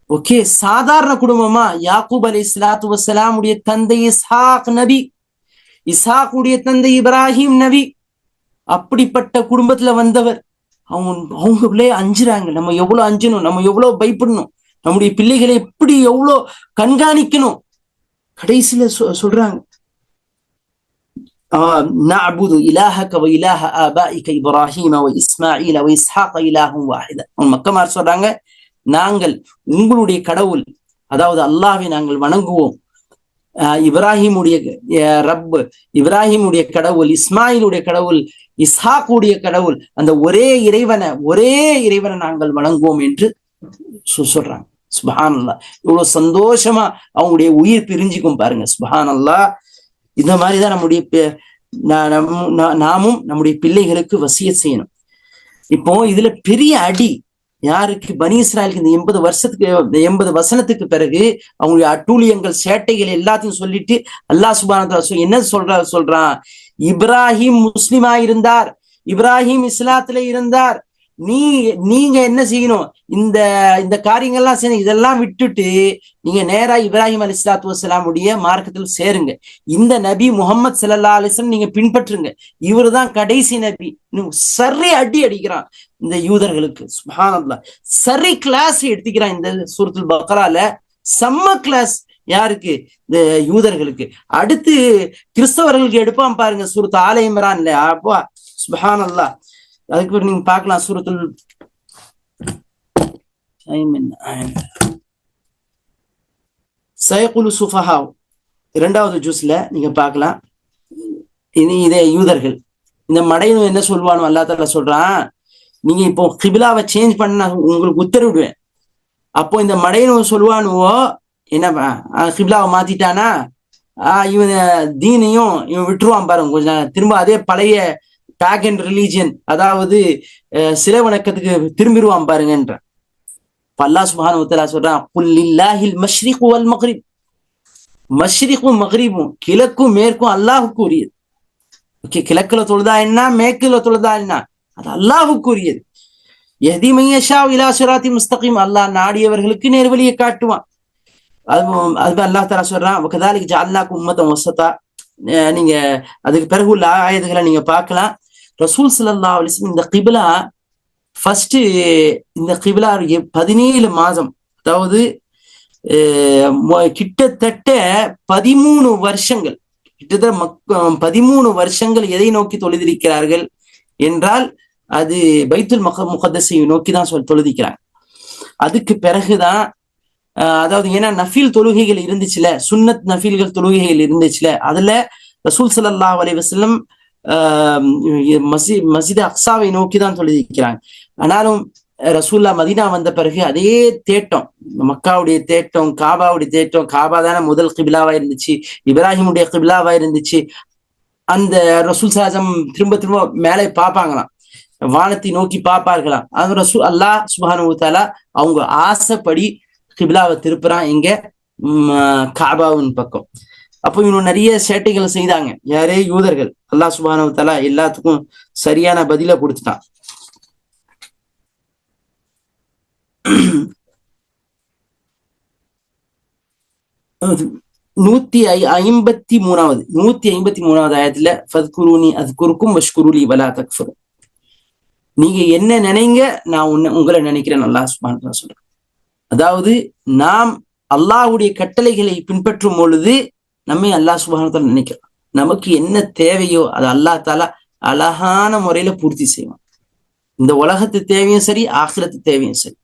ஓகே, சாதாரண குடும்பமா? யாக்கூப் அலைஹிஸ்ஸலாத்து வஸ்ஸலாமுடைய தந்தை இஸ்ஹாக் நபி, இஸ்ஹாக்குடைய தந்தை இப்ராஹிம் நபி, அப்படிப்பட்ட குடும்பத்துல வந்தவர். அவங்களே அஞ்சுறாங்க. நம்ம எவ்வளவு அஞ்சணும், நம்ம எவ்வளவு பயப்படணும், நம்முடைய பிள்ளைகளை எப்படி எவ்வளவு கண்காணிக்கணும். கடைசியில சொல்றாங்க, நஅபுது இலாஹக வ இலாஹ ஆபாஇக இப்ராஹீம வ இஸ்மாஈல வ இஸ்ஹாக இலாஹும் வாஹித. மக்கமார் சொல்றாங்க, நாங்கள் உங்களுடைய கடவுள், அதாவது அல்லாஹ்வை நாங்கள் வணங்குவோம். இப்ராஹிமுடைய ரப், இப்ராஹிமுடைய கடவுள், இஸ்மாயிலுடைய கடவுள், இஸ்ஹாக்குடைய கடவுள், அந்த ஒரே இறைவனை நாங்கள் வணங்குவோம் என்று சொல்றாங்க. சுப்ஹானல்லாஹ், இவ்வளவு சந்தோஷமா அவங்களுடைய உயிர் பிரிஞ்சுக்கும் பாருங்க. சுப்ஹானல்லாஹ், இந்த மாதிரிதான் நாமும் நம்முடைய பிள்ளைகளுக்கு வசியத் செய்யணும். இப்போ இதுல பெரிய அடி யாருக்கு? பனி இஸ்ராயலுக்கு. இந்த 80 வசனத்துக்கு பிறகு அவங்களுடைய அட்டூழியங்கள், சேட்டைகள் எல்லாத்தையும் சொல்லிட்டு அல்லாஹ் சுப்ஹானஹு வ தஆலா என்ன சொல்றான்? இப்ராஹிம் முஸ்லிமா இருந்தார், இப்ராஹிம் இஸ்லாத்துல இருந்தார், நீங்க என்ன செய்யணும், இந்த இந்த காரியங்கள்லாம் செய்யணும். இதெல்லாம் விட்டுட்டு நீங்க நேரா இப்ராஹிம் அலைஹிஸ்ஸலாத்து வஸ்ஸலாமுடைய மார்க்கத்தில் சேருங்க. இந்த நபி முகமது ஸல்லல்லாஹு அலைஹி வஸல்லம் நீங்க பின்பற்றுங்க. இவரு தான் கடைசி நபி. சரி அடி அடிக்கிறான் இந்த யூதர்களுக்கு. சுப்ஹானல்லாஹ், சரி கிளாஸ் எடுத்துக்கிறான் இந்த சூரத்துல் பக்ரால. செம்ம கிளாஸ் யாருக்கு? இந்த யூதர்களுக்கு. அடுத்து கிறிஸ்தவர்களுக்கு எடுப்பான் பாருங்க சூரத் ஆல இம்ரான்ல. அப்பா சுப்ஹானல்லாஹ். அதுக்கு பிறகு நீங்க பார்க்கலாம் சூரத்துல் சயகுலு சுஃபஹா 2வது ஜூஸ்ல நீங்க பார்க்கலாம். இதே யூதர்கள் இந்த மடையனும் என்ன சொல்லுவானோ அல்லாஹ் தஆலா சொல்றான், நீங்க இப்போ கிபிலாவை சேஞ்ச் பண்ண உங்களுக்கு உத்தரவிடுவேன். அப்போ இந்த மடையனும் சொல்லுவானுவோ, என்ன கிபிலாவை மாத்திட்டானா இவன் தீனையும் இவன் விட்டுருவான் பாருங்க, கொஞ்சம் திரும்ப அதே பழைய பேகன் ரிலீஜியன், அதாவது சிலை வணக்கத்துக்கு திரும்பிடுவான் பாருங்கன்ற. அல்லாஹ் சுப்ஹானஹு வ தஆலா சொல்றான், குல் லில்லாஹில் மஷ்ரிக் வல் மக்ரிப். மஷ்ரிக்கும் மக்ரிபும், கிழக்கும் மேற்கும் அல்லாஹ்வுக்கு உரியது. ஓகே, கிழக்குல தொழுதா என்ன, மேற்குல தொழுதா என்ன, அது அல்லாஹ்வுக்கு உரியது. யஹ்தி மன் யஷா இலா சிராத்தி முஸ்தகீம். அல்லாஹ் நாடியவர்களுக்கு நேர்வழியை காட்டுவான். அது அல்லாஹ் தஆலா சொல்றான், வகதாலிக ஜஅல்னாகும் உம்மத்தன் வஸதா. நீங்க அதுக்கு பிறகு உள்ள ஆயத்துகளை நீங்க பார்க்கலாம். ரசூல் ஸல்லல்லாஹு அலைஹி வஸல்லம் இந்த கிபிலா ஃபர்ஸ்ட் இந்த கிபிலா 17 மாதம், அதாவது கிட்டத்தட்ட 13 வருஷங்கள், கிட்டத்தட்ட 13 வருஷங்கள் எதை நோக்கி தொழுதிருக்கிறார்கள் என்றால் அது பைத்துல் முகத்தஸை நோக்கி தான் தொழுதிக்கிறாங்க. அதுக்கு பிறகுதான் அதாவது ஏன்னா நஃபீல் தொழுகைகள் இருந்துச்சுல, சுன்னத் நஃபீல்கள் தொழுகைகள் இருந்துச்சுல, அதுல ரசூல் ஸல்லல்லாஹு அலைஹி வஸல்லம் மஸ்ஜித் அக்ஸாவை நோக்கி தான் தொழுதிக்கிறாங்க. ஆனாலும் ரசூல்லா மதீனா வந்த பிறகு அதே தேட்டம், மக்காவுடைய தேட்டம், காபாவுடைய தேட்டம், காபா தானே முதல் கிபிலாவா இருந்துச்சு, இப்ராஹிமுடைய கிபிலாவா இருந்துச்சு. அந்த ரசூல் ஸல்லல்லாஹு திரும்ப திரும்ப மேலே பார்ப்பாங்களாம், வானத்தை நோக்கி பார்ப்பார்களாம். அது ரசூல் அல்லாஹ் சுப்ஹானஹு வ தஆலா அவங்க ஆசைப்படி கிபிலாவை திருப்புறான் இங்க காபாவின் பக்கம். அப்போ இவங்க நிறைய சேட்டைகள் செய்தாங்க, யாரே யூதர்கள். அல்லாஹ் சுப்ஹானஹு வ தஆலா எல்லாத்துக்கும் சரியான பதில கொடுத்துட்டான். 153வது ஆயத்துல ஃபத்குரூனி அஸ்குருக்கும் வஷ்குருலி வலா தக்ஃபுரு. நீங்க என்ன நினைங்க, நான் உங்களை நினைக்கிறேன் அல்லாஹ் சுப்ஹானஹு வ தஆலா சொல்றேன். அதாவது நாம் அல்லாஹ்வுடைய கட்டளைகளை பின்பற்றும் பொழுது நம்மை அல்லாஹ் சுப்ஹானஹு வ தஆலா நினைக்கிறான். நமக்கு என்ன தேவையோ அதை அல்லாஹ் தஆலா அழகான முறையில பூர்த்தி செய்வான். இந்த உலகத்து தேவையும் சரி, ஆখিরাத்து தேவையும் சரி.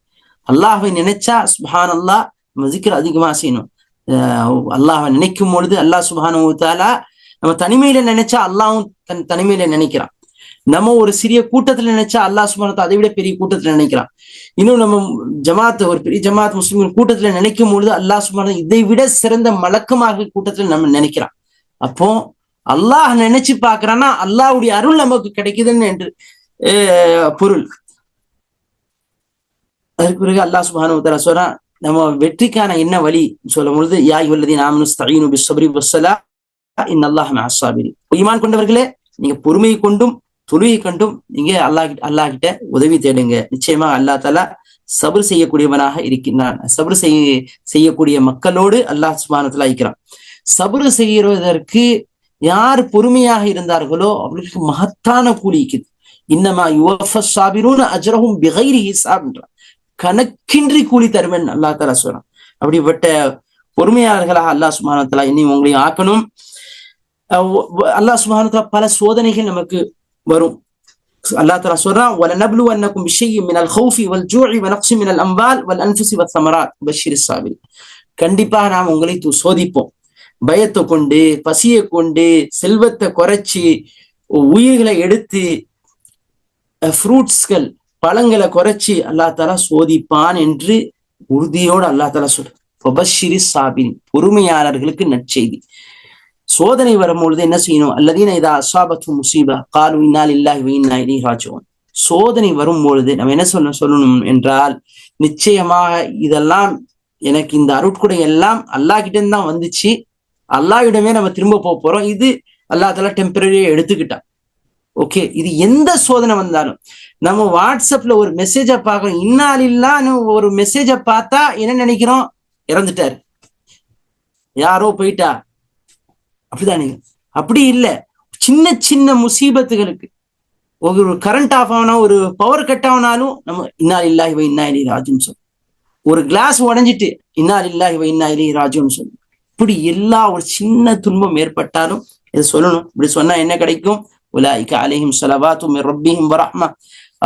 அல்லாஹ்வை நினைச்சா சுப்ஹானல்லாஹ் நம்ம zikr அதிகமா செய்யணும். அல்லாஹ்வை நினைக்கும் பொழுது அல்லாஹ் சுப்ஹானஹு வ தஆலா, நம்ம தனிமையில நினைச்சா அல்லாஹ்வும் தனிமையில நினைக்கிறான். நம்ம ஒரு சிறிய கூட்டத்துல நினைச்சா அல்லாஹ் சுப்ஹானஹு வ தஆலா அதை விட பெரிய கூட்டத்துல நினைக்கிறான். இன்னும் நம்ம ஜமாத், ஒரு பெரிய ஜமாத் முஸ்லிம்கள் கூட்டத்துல நினைக்கும் பொழுது அல்லாஹ் சுப்ஹானஹு இதை விட சிறந்த மலக்குமார்கள் கூட்டத்துல நம்ம நினைக்கிறான். அப்போ அல்லாஹ் நினைச்சு பாக்குறான்னா அல்லாஹ்வுடைய அருள் நமக்கு கிடைக்குதுன்னு என்று பொருள். அதுக்கு பிறகு அல்லாஹ் சுப்ஹானஹு வ தஆலா சொல்றான், நம்ம வெற்றிக்கான என்ன வழி சொல்லும் பொழுது, யா அய்யுஹல்லதீன ஆமனு இஸ்தஈனு பிஸ்ஸப்ரி வஸ்ஸலாஹ் இன்னல்லாஹ மஅஸ் ஸாபிரீன். ஈமான் கொண்டவர்களே, நீங்க பொறுமை கொண்டும் தொழுகை கண்டும் நீங்க அல்லாஹ் கிட்ட உதவி தேடுங்க. நிச்சயமா அல்லாஹ் தஆலா சபர் செய்யக்கூடியவனாக இருக்கின்றான். சபர் செய்யக்கூடிய மக்களோடு அல்லாஹ் சுப்ஹானஹு வ தஆலா இருக்கிறான். சபர் செய்யறதற்கு யார் பொறுமையாக இருந்தார்களோ அவர்களுக்கு மகத்தான கூலி இருக்குது. இன்னமா யுவஃபஸ் ஸாபிரூன அஜ்ரஹும் பிகைரி ஹிசாப். கணக்கின்றி கூலி தருவேன் அல்லாஹ் தஆலா சொல்றான். அப்படிப்பட்ட பொறுமையாளர்களாக அல்லாஹ் சுப்ஹானஹு வ தஆலா என்னையும் உங்களையும் ஆக்கணும். அல்லாஹ் சுப்ஹானஹு வ தஆலா பல சோதனைகள் நமக்கு வரும். அல்லாஹ் தஆலா சொல்றான், வலனப்லுவன்னகும் பிஷைஇன் மினல் ஹௌஃபி வல் ஜூஇ வ நக்ஸின் மினல் அம்வால் வல் அன்ஃபுஸி வஸ் ஸமராத் வபஷ்ஷிரிஸ் ஸாபிரீன். கண்டிப்பாக நாம் உங்களை சோதிப்போம். பயத்தை கொண்டு, பசியை கொண்டு, செல்வத்தை குறைச்சி, உயிர்களை எடுத்து, ஃப்ரூட்ஸ்கள் பழங்களை குறைச்சி அல்லாஹ் தஆலா சோதிப்பான் என்று உறுதியோடு அல்லாஹ் தஆலா சொல்றான். வபஷ்ஷிரிஸ் ஸாபிரீன், பொறுமையாளர்களுக்கு நற்செய்தி. சோதனை வரும்பொழுது என்ன செய்யணும்? அல்லதீன இதா அஸாபத்துஹும் முஸீபா காலு இன்னா லில்லாஹி வ இன்னா இலைஹி ராஜிஊன். சோதனை வரும்பொழுது நம்ம என்ன சொல்லணும் என்றால், நிச்சயமாக இதெல்லாம் எனக்கு இந்த அருட்கொடை எல்லாம் அல்லாஹ் கிட்ட இருந்து தான் வந்துச்சு, அல்லாஹ்விடமே நம்ம திரும்ப போறோம். இது அல்லாஹ் தஆலா டெம்பரரியா எடுத்துக்கிட்டான். ஓகே, இது எந்த சோதனை வந்தாலும் நம்ம வாட்ஸ்அப்ல ஒரு மெசேஜை பார்க்கணும், இன்னாலில்லான்னு ஒரு மெசேஜை பார்த்தா என்ன நினைக்கிறோம்? இறந்துட்டாரு, யாரோ போயிட்டா, அப்படிதானே? அப்படி இல்லை. சின்ன சின்ன முசீபத்துகளுக்கு ஒரு கரண்ட் ஆஃப் ஆனா, ஒரு பவர் கட் ஆனாலும் நம்ம இன்னாலில்லாஹி வ இன்னா இலைஹி ராஜிஊன் சொல்லும். ஒரு கிளாஸ் உடைஞ்சிட்டு இன்னாலில்லாஹி வ இன்னா இலைஹி ராஜிஊன் சொல்லும். இப்படி எல்லா ஒரு சின்ன துன்பம் ஏற்பட்டாலும் இதை சொல்லணும். இப்படி சொன்னா என்ன கிடைக்கும்? உலாயிக அலைஹிம் ஸலவாத்து மிர் ரப்பிஹிம் வ ரஹ்ம,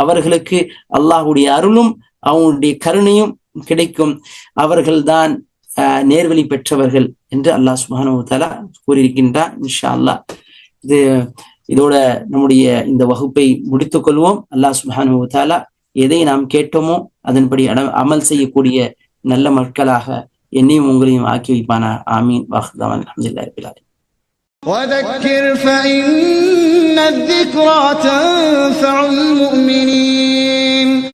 அவர்களுக்கு அல்லாஹ்வுடைய அருளும் அவனுடைய கருணையும் கிடைக்கும், அவர்கள்தான் நேர்வழி பெற்றவர்கள் என்று அல்லாஹ் சுப்ஹானஹு வ தஆலா கூறியிருக்கின்றார். இன்ஷா அல்லாஹ் இதோட நம்முடைய இந்த வகுப்பை முடித்துக் கொள்வோம். அல்லாஹ் சுப்ஹானஹு வ தஆலா எதை நாம் கேட்டோமோ அதன்படி அமல் செய்யக்கூடிய நல்ல மக்களாக என்னையும் உங்களையும் ஆக்கி வைப்பானா. ஆமீன். வாஹ்தாவான் அல்ஹம்துலில்லாஹி ரப்பில் ஆலமீன். وذكر فإن الذكرى تنفع المؤمنين.